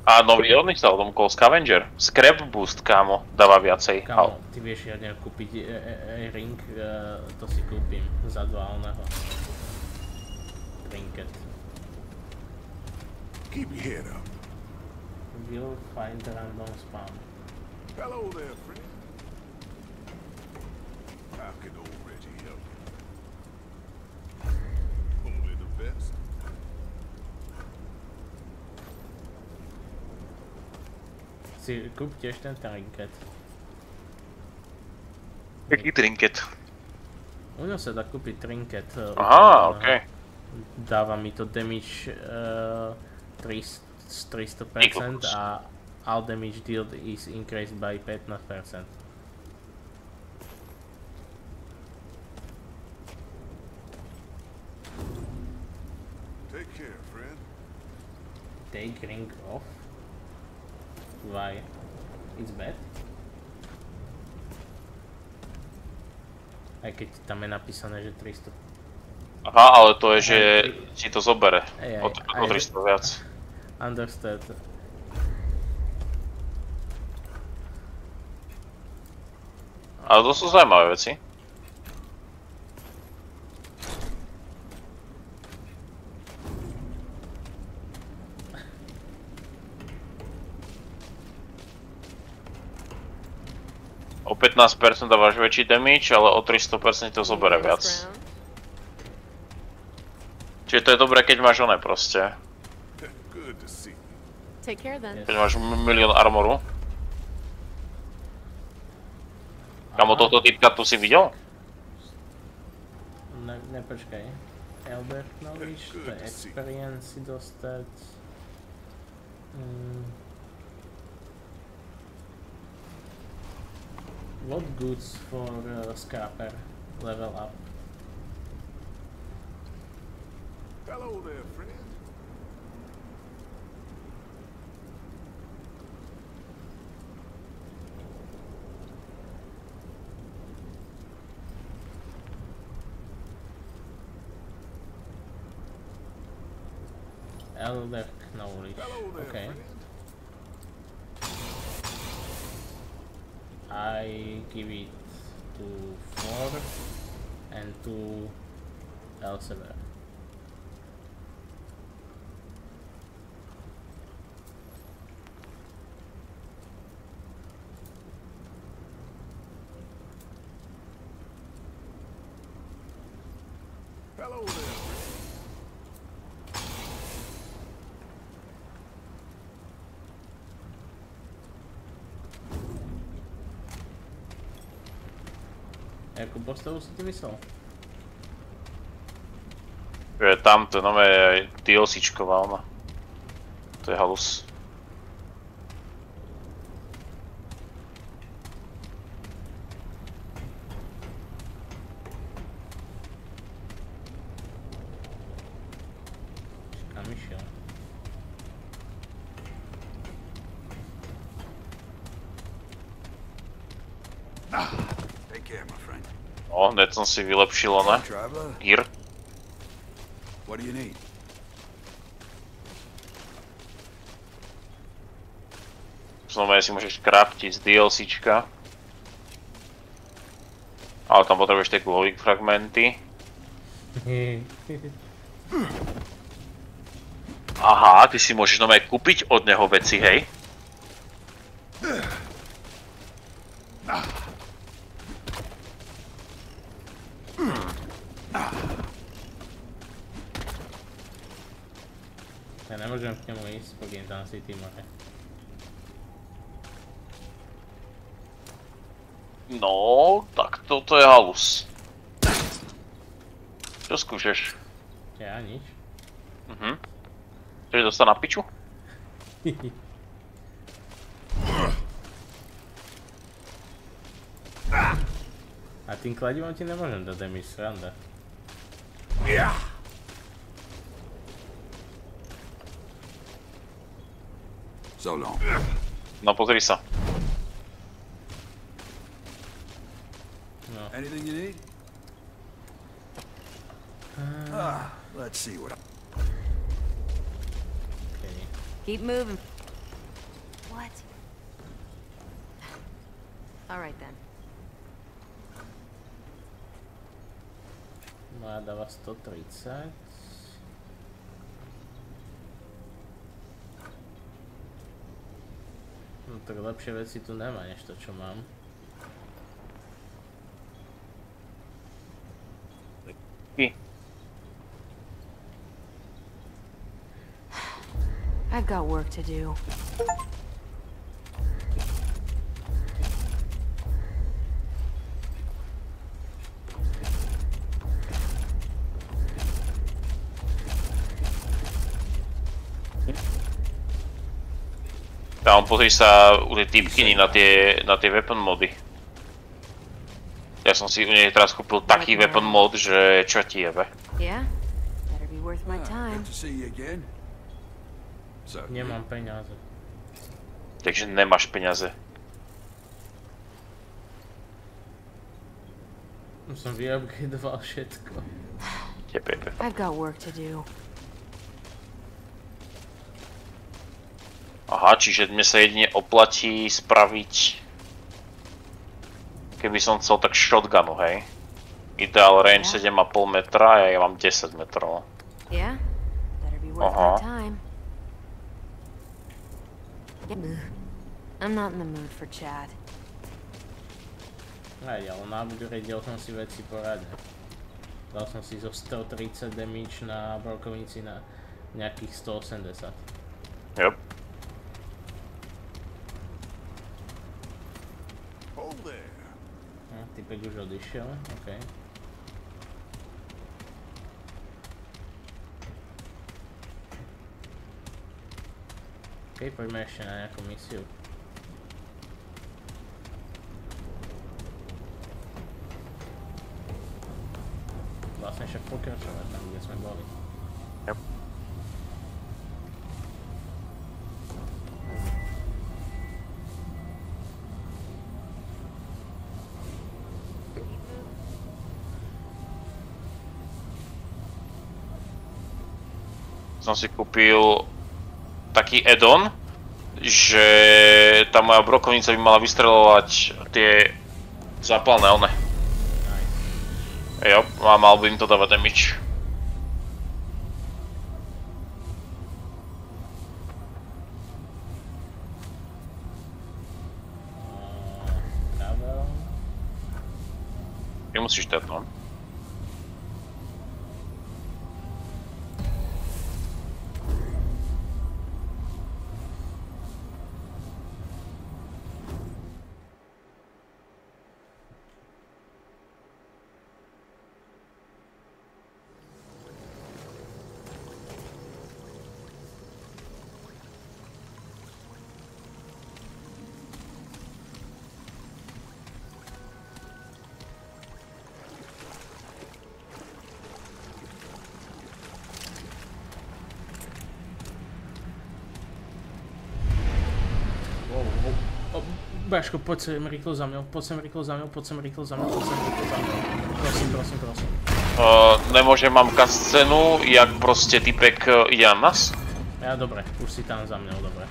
A nový od nich sa odomkol Scavenger. Scrap boost, kámo, dáva viacej. Kámo, ty vieš, ja neviem kúpiť ring, to si kúpim za 2 oného. Trinket. Keep your head up. Will find random spam. Hello there, friend. How can old Reggie help you? Only the best. Si kúp tiež ten trinket. Taký trinket. U ňo sa dá kúpiť trinket. Aha, okej. Dáva mi to damage 300% a all damage dealt is increased by 15%. Take care, friend. Take ring off? Why? It's bad? Aj keď tam je napísané, že 300. Aha, ale to je, že si to zobere. O 300 viac. Understood. Ale to sú zaujímavé veci. O 15% dávaš väčší damage, ale o 300% to zobere viac. Čiže to je dobré, keď máš oné proste. Good to see you. Take care then. Keď máš milión armoru. Kamo, tohto typka tu si videl? Nepočkaj. Elder knowledge, to je experience si dostať. What goods for scrapper level up? Hello there, friend. Elder knowledge. Okay. I give it to 4 and to Elsevier. Hello there. Jakú postavu si ty myslel? Tamto nové DLCčková ona. To je halus. Kam išiel? Take care, my friend. No, hneď som si vylepšil ona. Traveler, Gear. what do you need? Znova si môžeš craftiť z DLCčka. Ale tam potrebuješ tie glowing fragmenty. Aha, ty si môžeš nové kúpiť od neho veci, hej? Ja nemôžem k nemu ísť, pokým tam si ty more. No, tak toto je halus. Čo skúšaš? Ja nič. Chceš dostať na piču? A tým kladivom ti nemôžem dať damage, sranda. So long. No pozri sa. No. Anything you need? Let's see what. Okay. Keep moving. What? All right then. Moja dáva 130. No tak lepšie veci tu nemá, než to, čo mám. I've got work to do. Tam pozri sa u tej typkyni na tie weapon mody. Ja som si u nej teraz kúpil taký weapon mod, že čo ti jebe. Yeah? Better be worth my time. Good to see you again. So, Nemám peniaze. Takže nemáš peniaze. Som vyupgradeoval všetko. Tebe. I've got work to do. Aha, čiže mne sa jedine oplatí spraviť... Keby som chcel, tak shotgunu, hej? Ideál range 7,5 metra a ja mám 10 metrov. Yeah? Better be worth my time. I'm not in the mood for chat. Aj, ale na-upgradel som si veci poradne. Dal som si zo 130 damage na brokovnici na nejakých 180. Yep. hold there. No, typek už odišiel, okej. Okej, poďme ešte na nejakú misiu. Vlastne však pokračovať tam, kde sme boli. Yep. som si kúpil taký add-on, že tá moja brokovnica by mala vystreľovať tie zápalné one. Jo, a mal by im to dávať damage. Ty musíš dať, no. Baško, poď sem rýchlo za mňou, poď sem rýchlo za mňou, poď sem rýchlo za mňou, poď sem rýchlo za mňou. Prosím, prosím, prosím. Nemôžem, mám cutscénu, jak proste typek ide na nás? Ja, dobre, už si tam za mňou, dobre.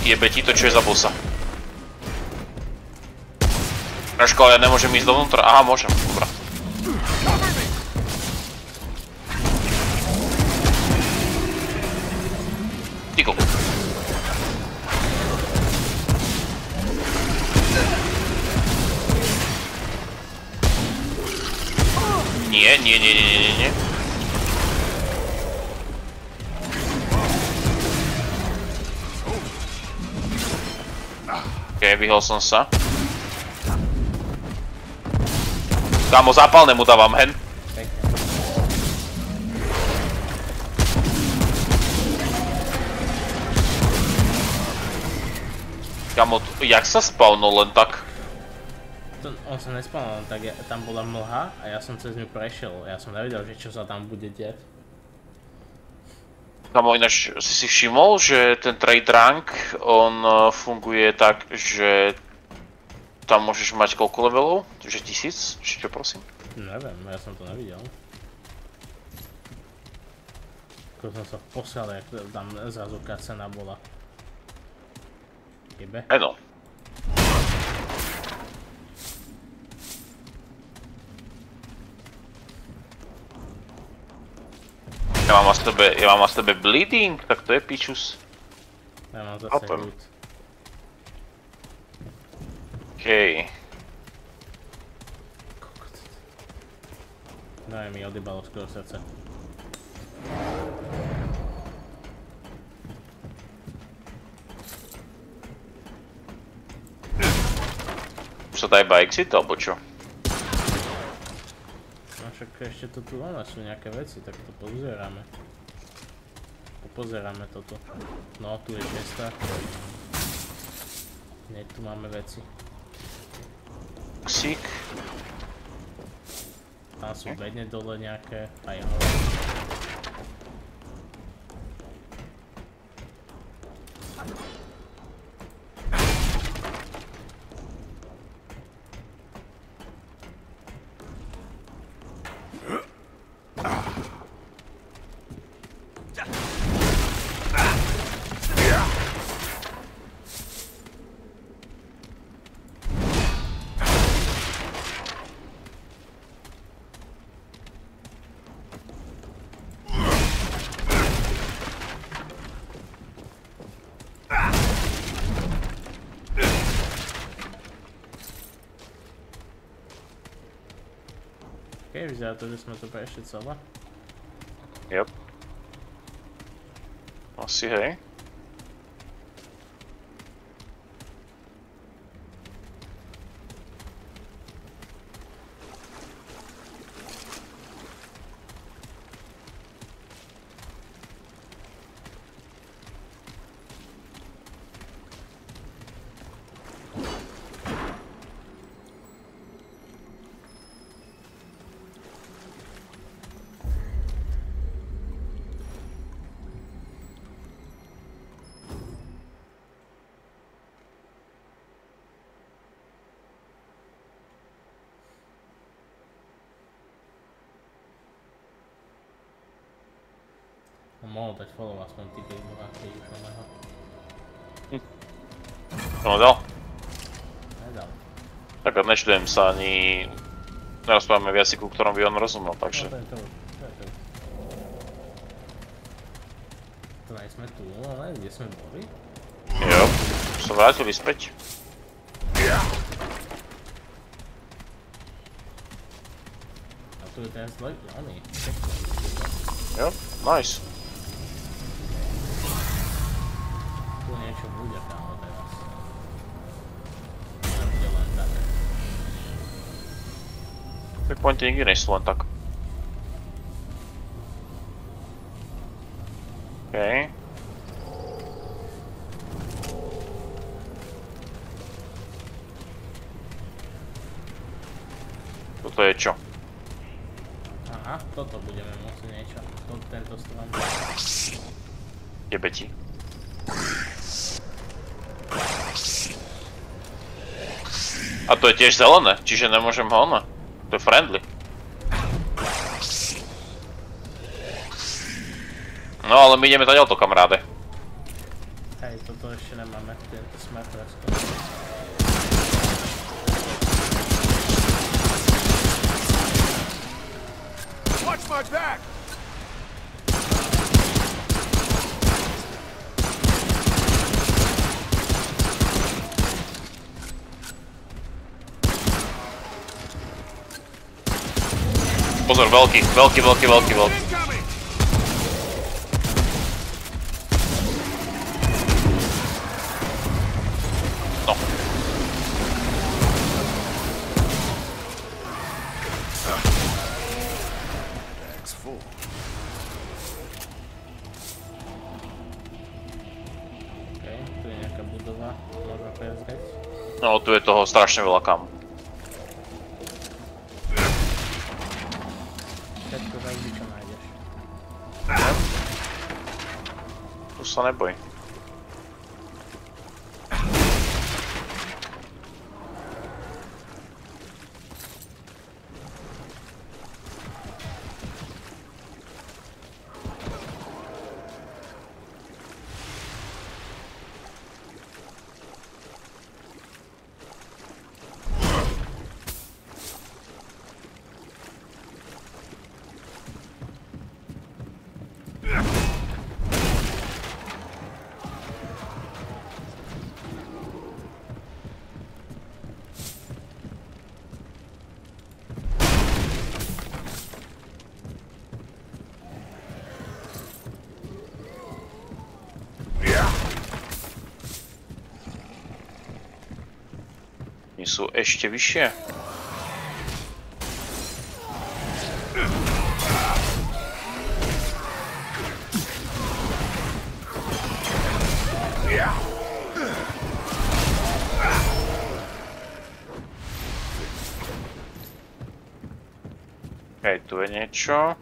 Jebe ti to, čo je za bossa. Baško, ale ja nemôžem ísť dovnútra, aha, môžem, dobrá. Ty kokos. Nie. Okej, vyhol som sa. Kámo, zápalné mu dávam, hen. Kámo, jak sa spawnul len tak? On sa nespawnul, tak tam bola mlha a ja som cez ňu prešiel. Ja som nevedel, že čo sa tam bude diať. Kámo, ináč si všimol, že ten trade rank, on funguje tak, že tam môžeš mať koľko levelov? Že 1000? Či čo, prosím? Neviem, ja som to nevidel. Ako som sa posial, jak tam zrazu cutscéna bola. Jebe? Eno. Ja mám na tebe bleeding, tak to je pičus. Ja mám zase loot. Okej. No aj mi odjebalo skoro srdce. Už sa dá iba exit, alebo čo? No však ešte to tu sú nejaké veci, tak to pozeráme. Pozeráme toto. No, tu je cesta. Nie, tu máme veci. Ksík. Tam sú bedne dole nejaké, aj hore. Okej, vyzerá to, že sme to prešli celé. Yep. Asi hej. Mohol dať follow aspoň typek boha, keď už máme ho. No dal. Nedal. Tak nečudujem sa ani... Nerozprávame v jazyku, ktorom by on rozumel, takže... No to je to. To nejsme tu, ale kde sme boli? Jo, sa vrátili späť. A tu je ten zlej, oný. Jo, nice. Tu niečo bude kámo teraz. Nebude len tak. Checkpointy nikdy nejsú len tak. Okej. Toto je čo? Aha, toto budeme musieť niečo. Tento strom. Jebe ti. A to je tiež zelené, čiže nemôžem ho ono. To je friendly. No ale my ideme taďalto, kamaráde. Hej, toto ešte nemáme, tento smer presto. Watch my back! Pozor, veľký. Incoming! No. Bag's full. Okej, tu je nejaká budova, môžeme prezrieť. No, tu je toho strašne veľa kam. Všetko zaujímavé, čo nájdeš. Tu sa neboj. Oni sú ešte vyššie. Hej, tu je niečo.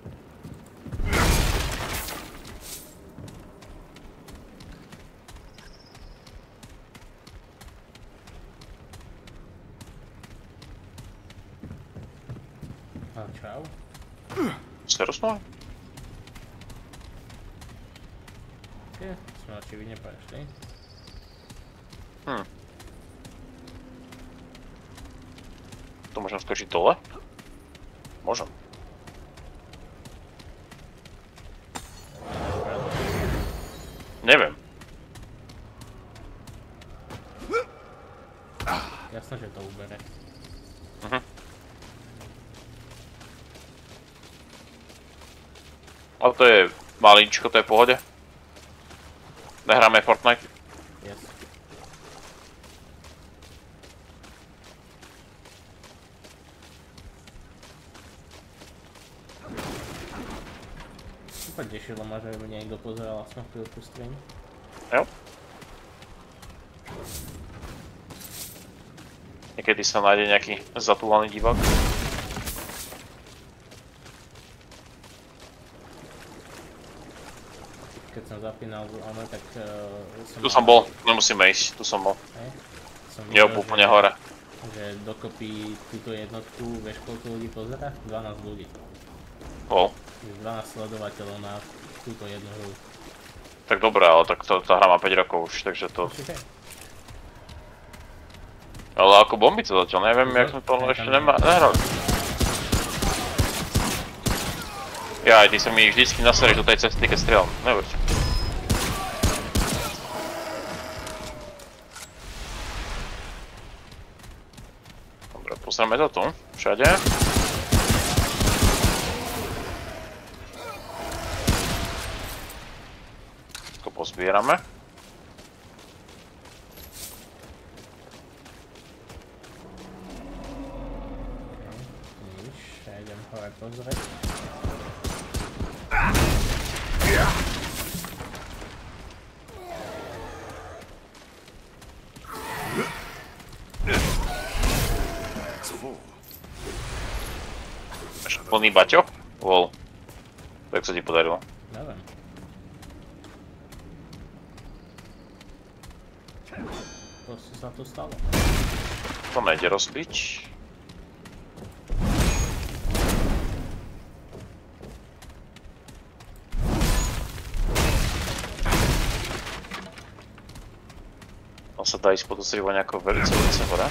A čau. Ste rozmali? Je, sme očividne prešli. Tu môžem skočiť dole? Môžem. Neviem. Jasné, že to ubere. Ale to je malinčko, to je v pohode. Nehráme Fortnite. Yes. Super tešilo ma, že by niekto pozeral aspoň chvíľku stream. Jo. Niekedy sa nájde nejaký zatúlaný divák. Keď som zapínal ono, tak Tu som bol, nemusíme ísť, tu som bol. Jo, úplne hore. Že dokopy túto jednotku, vieš koľko ľudí pozera? 12 ľudí. Bol. 12 sledovateľov na túto jednu hru. Tak dobré, ale tak tá hra má 5 rokov už, takže to... Ale ako bomby to zatiaľ, neviem, jak sme to ešte nehrali. Jaj, ty sa mi vždycky nasereš do tej cesty, keď strieľam, nebuď. Dobre, pozrieme to tu, všade. To pozbierame. Ja idem hore pozrieť. Plný baťoch? Lol. Tak sa ti podarilo. Neviem. Proste sa to stalo. To nejde rozbiť. On sa dá ísť podozrivať nejakou velice hore.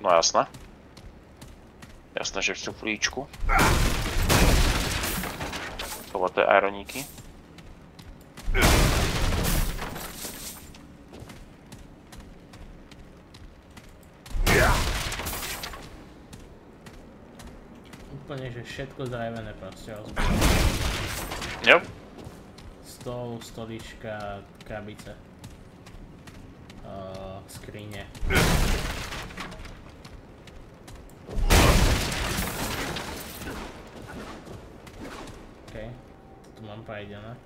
No jasné. Jasné, že v šuflíčku. Chovaté aeroníky. Úplne, že všetko zdravené proste rozbilo. Yep. Stôl, stolička, krabice. Skrine. OK, tu mám prejdené.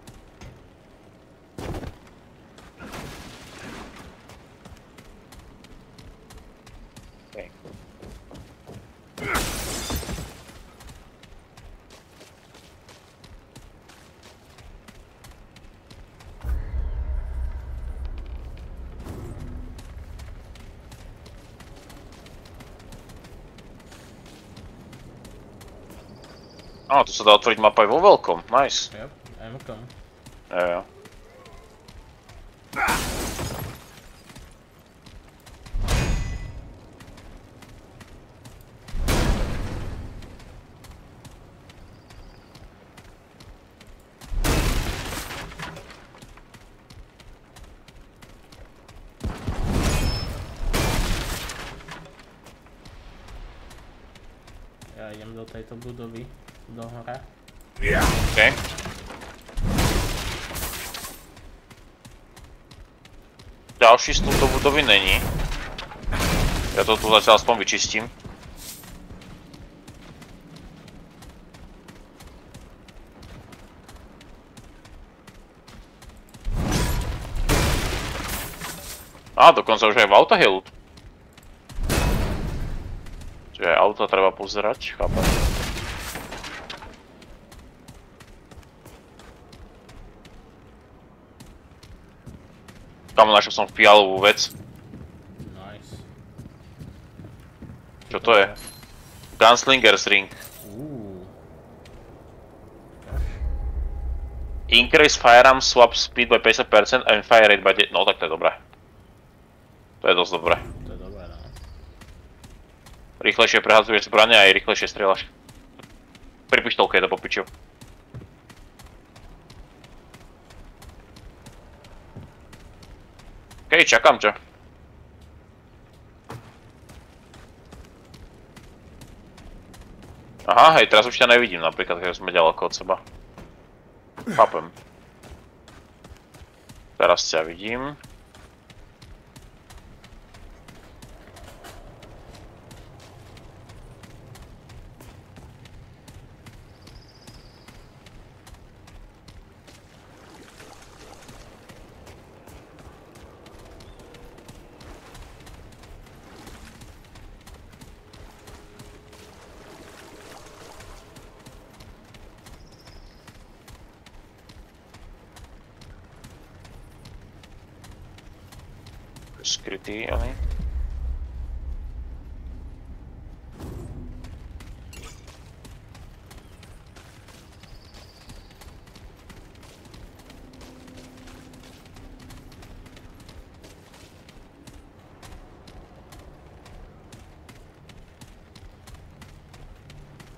Okay. Á, tu sa dá otvoriť mapa aj vo veľkom, nice. Yep, I'm come. Jo. Ja idem do tejto budovy, do hora. OK. Ďalší vstup do budovy není. Ja to tu zatiaľ aspoň vyčistím. Á, dokonca už aj v autách je loot. Čiže aj auta treba pozerať, chápem. Tam našiel som fialovú vec. Nice. Čo to je? Gunslinger's ring. Increase firearm swap speed by 50% and fire rate by... No tak to je dobré. To je dosť dobré. To je dobré, no. Rýchlejšie prehadzuješ zbrane a aj rýchlejšie strieľaš. Pri pištolke je to popičil. Okej, čakám ťa. Aha, hej, teraz už ťa nevidím napríklad, keď sme ďaleko od seba. Chápem. Teraz ťa vidím. Skrytý, ale...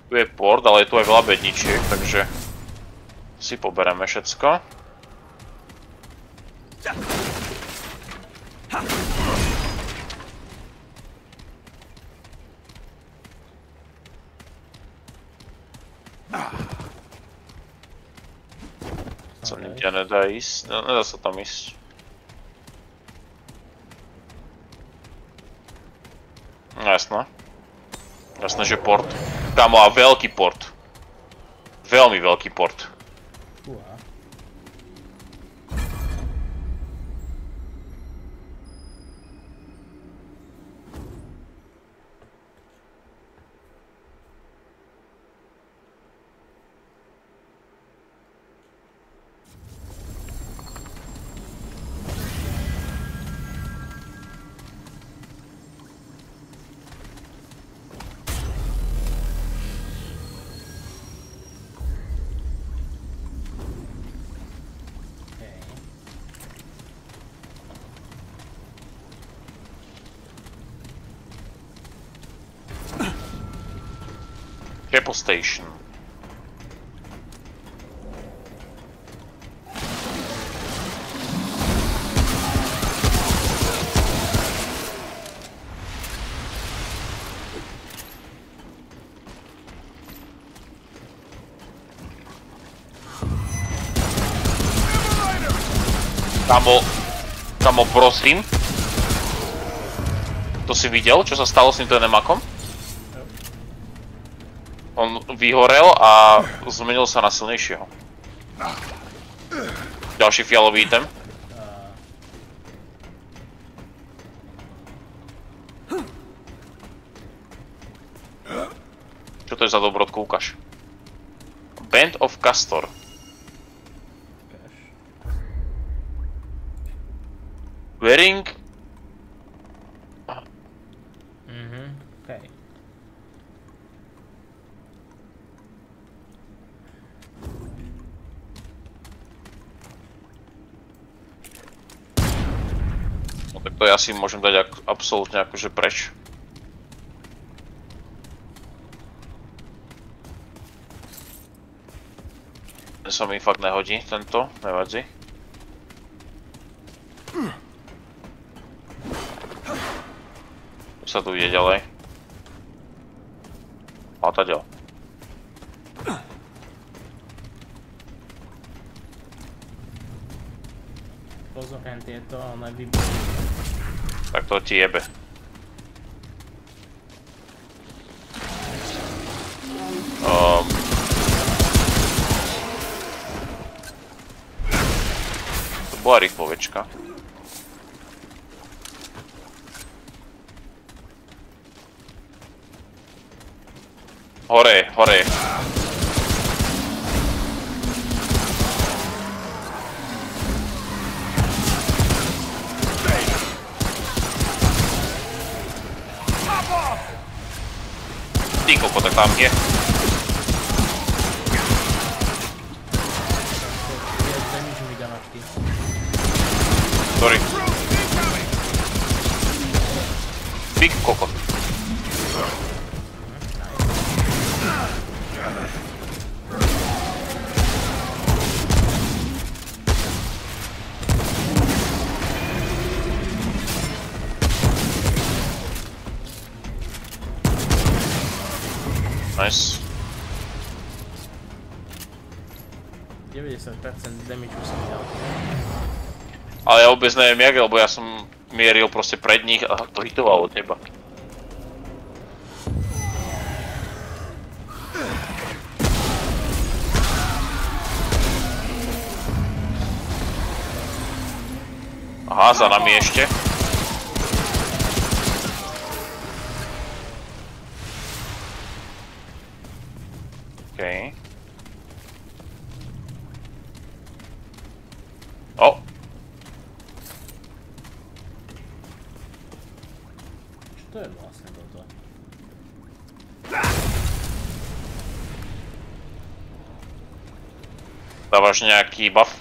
Tu je port, ale je tu aj veľa bedničiek, takže si pobereme všetko. Sa nikde nedá ísť, no, nedá sa tam ísť. No jasné. Jasné, že port. Kámo, a veľký port. Veľmi veľký port. Uha. Chapel Station. Kamo, prosím. To si videl, čo sa stalo s týmto Nemakom? On vyhorel a zmenil sa na silnejšieho. Ďalší fialový item. Čo to je za dobrodku, ukáž. Band of Castor. Wearing... okej. No tak to ja si môžem dať absolútne akože preč. Ten sa mi fakt nehodí, tento, nevadí. Čo sa tu ide ďalej? A taďal. Pozor, tieto, ale vybujú. Tak to ti jebe. To bola rýchlovečka. Hore, hore. Ty koko, tak tam je. Sorry. Big koko. Nice. 90% damage už som dal. Ale ja vôbec neviem jak, lebo ja som mieril proste pred nich a to hitovalo teba. Aha, za nami ešte. Okej. O! Čo to je vlastne toto? Dávaš nejaký buff?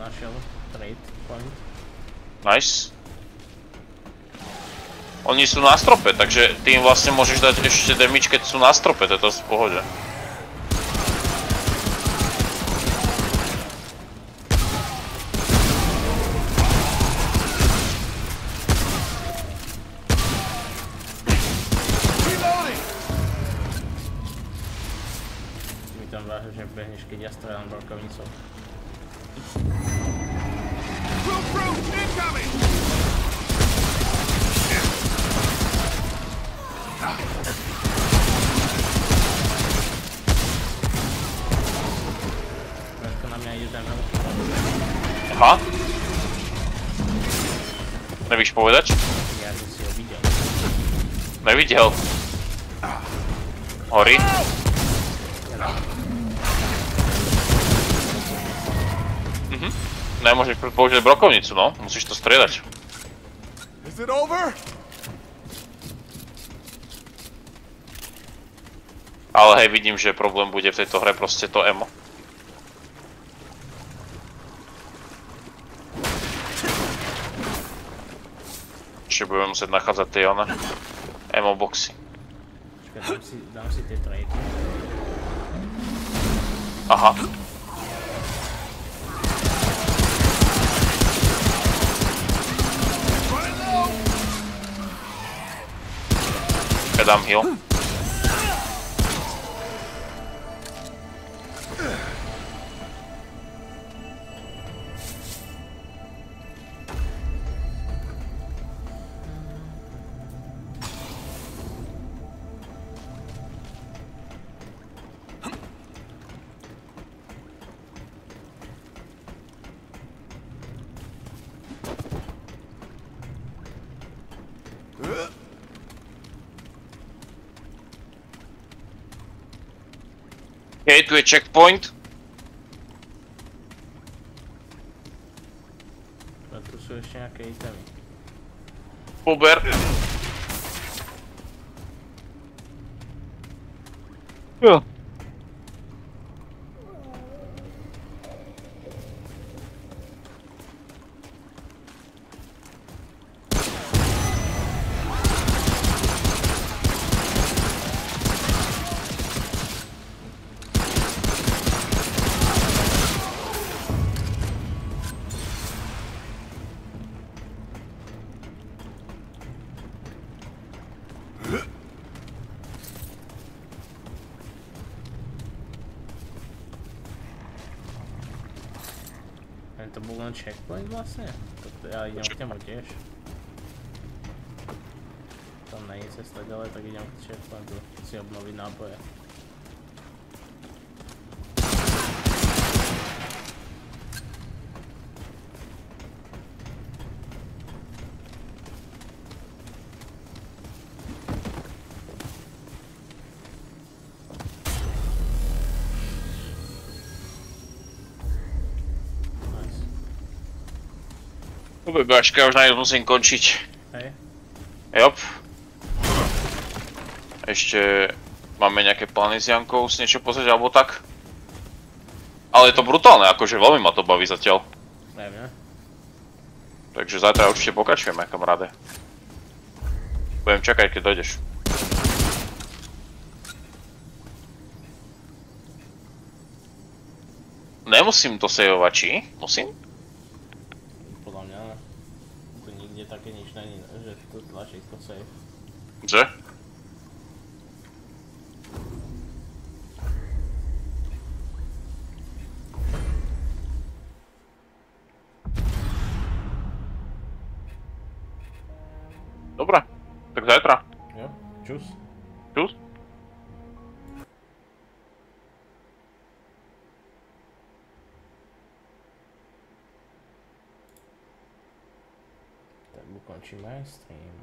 našiel trade point. Nice. Oni sú na strope, takže ty im vlastne môžeš dať ešte damage, keď sú na strope, to je to v pohode. Mi tam vážne, že behneš, keď ja strieľam brokovnicou. Veľko na mňa ide ten veľký. Aha. Nevíš povedať? Ja som si ho videl. Nevidel. Horí. Nemôžeš použiť brokovnicu, no. Musíš to strieľať. Is it over? Ale hej, vidím, že problém bude v tejto hre proste to emo. Ešte budeme musieť nachádzať tie emo boxy. Počkaj, dám si tie trade. Aha. Ja dám heal. Okay, tu je checkpoint. A tu sú ešte nejaké itemy. Uber. Jo. To bol len checkpoint vlastne? Ja idem k temu tiež. Tam nie je cesta ďalej, tak idem k checkpointu si obnoviť náboje. Bebaška, už na ňu musím končiť. Hej. Jop. Ešte máme nejaké plány s Jankou si niečo pozrieť alebo tak. Ale je to brutálne, akože veľmi ma to baví zatiaľ. Neviem. Takže zajtra určite pokračujeme, kamaráde. Budem čakať, keď dojdeš. Nemusím to sejovať, či? Musím? Podľa mňa ne. Tu nikde také nič není, že tu tlačítko save. Že? Dobre, tak zajtra. Jo, čus. Čus. Tak ukončím aj stream.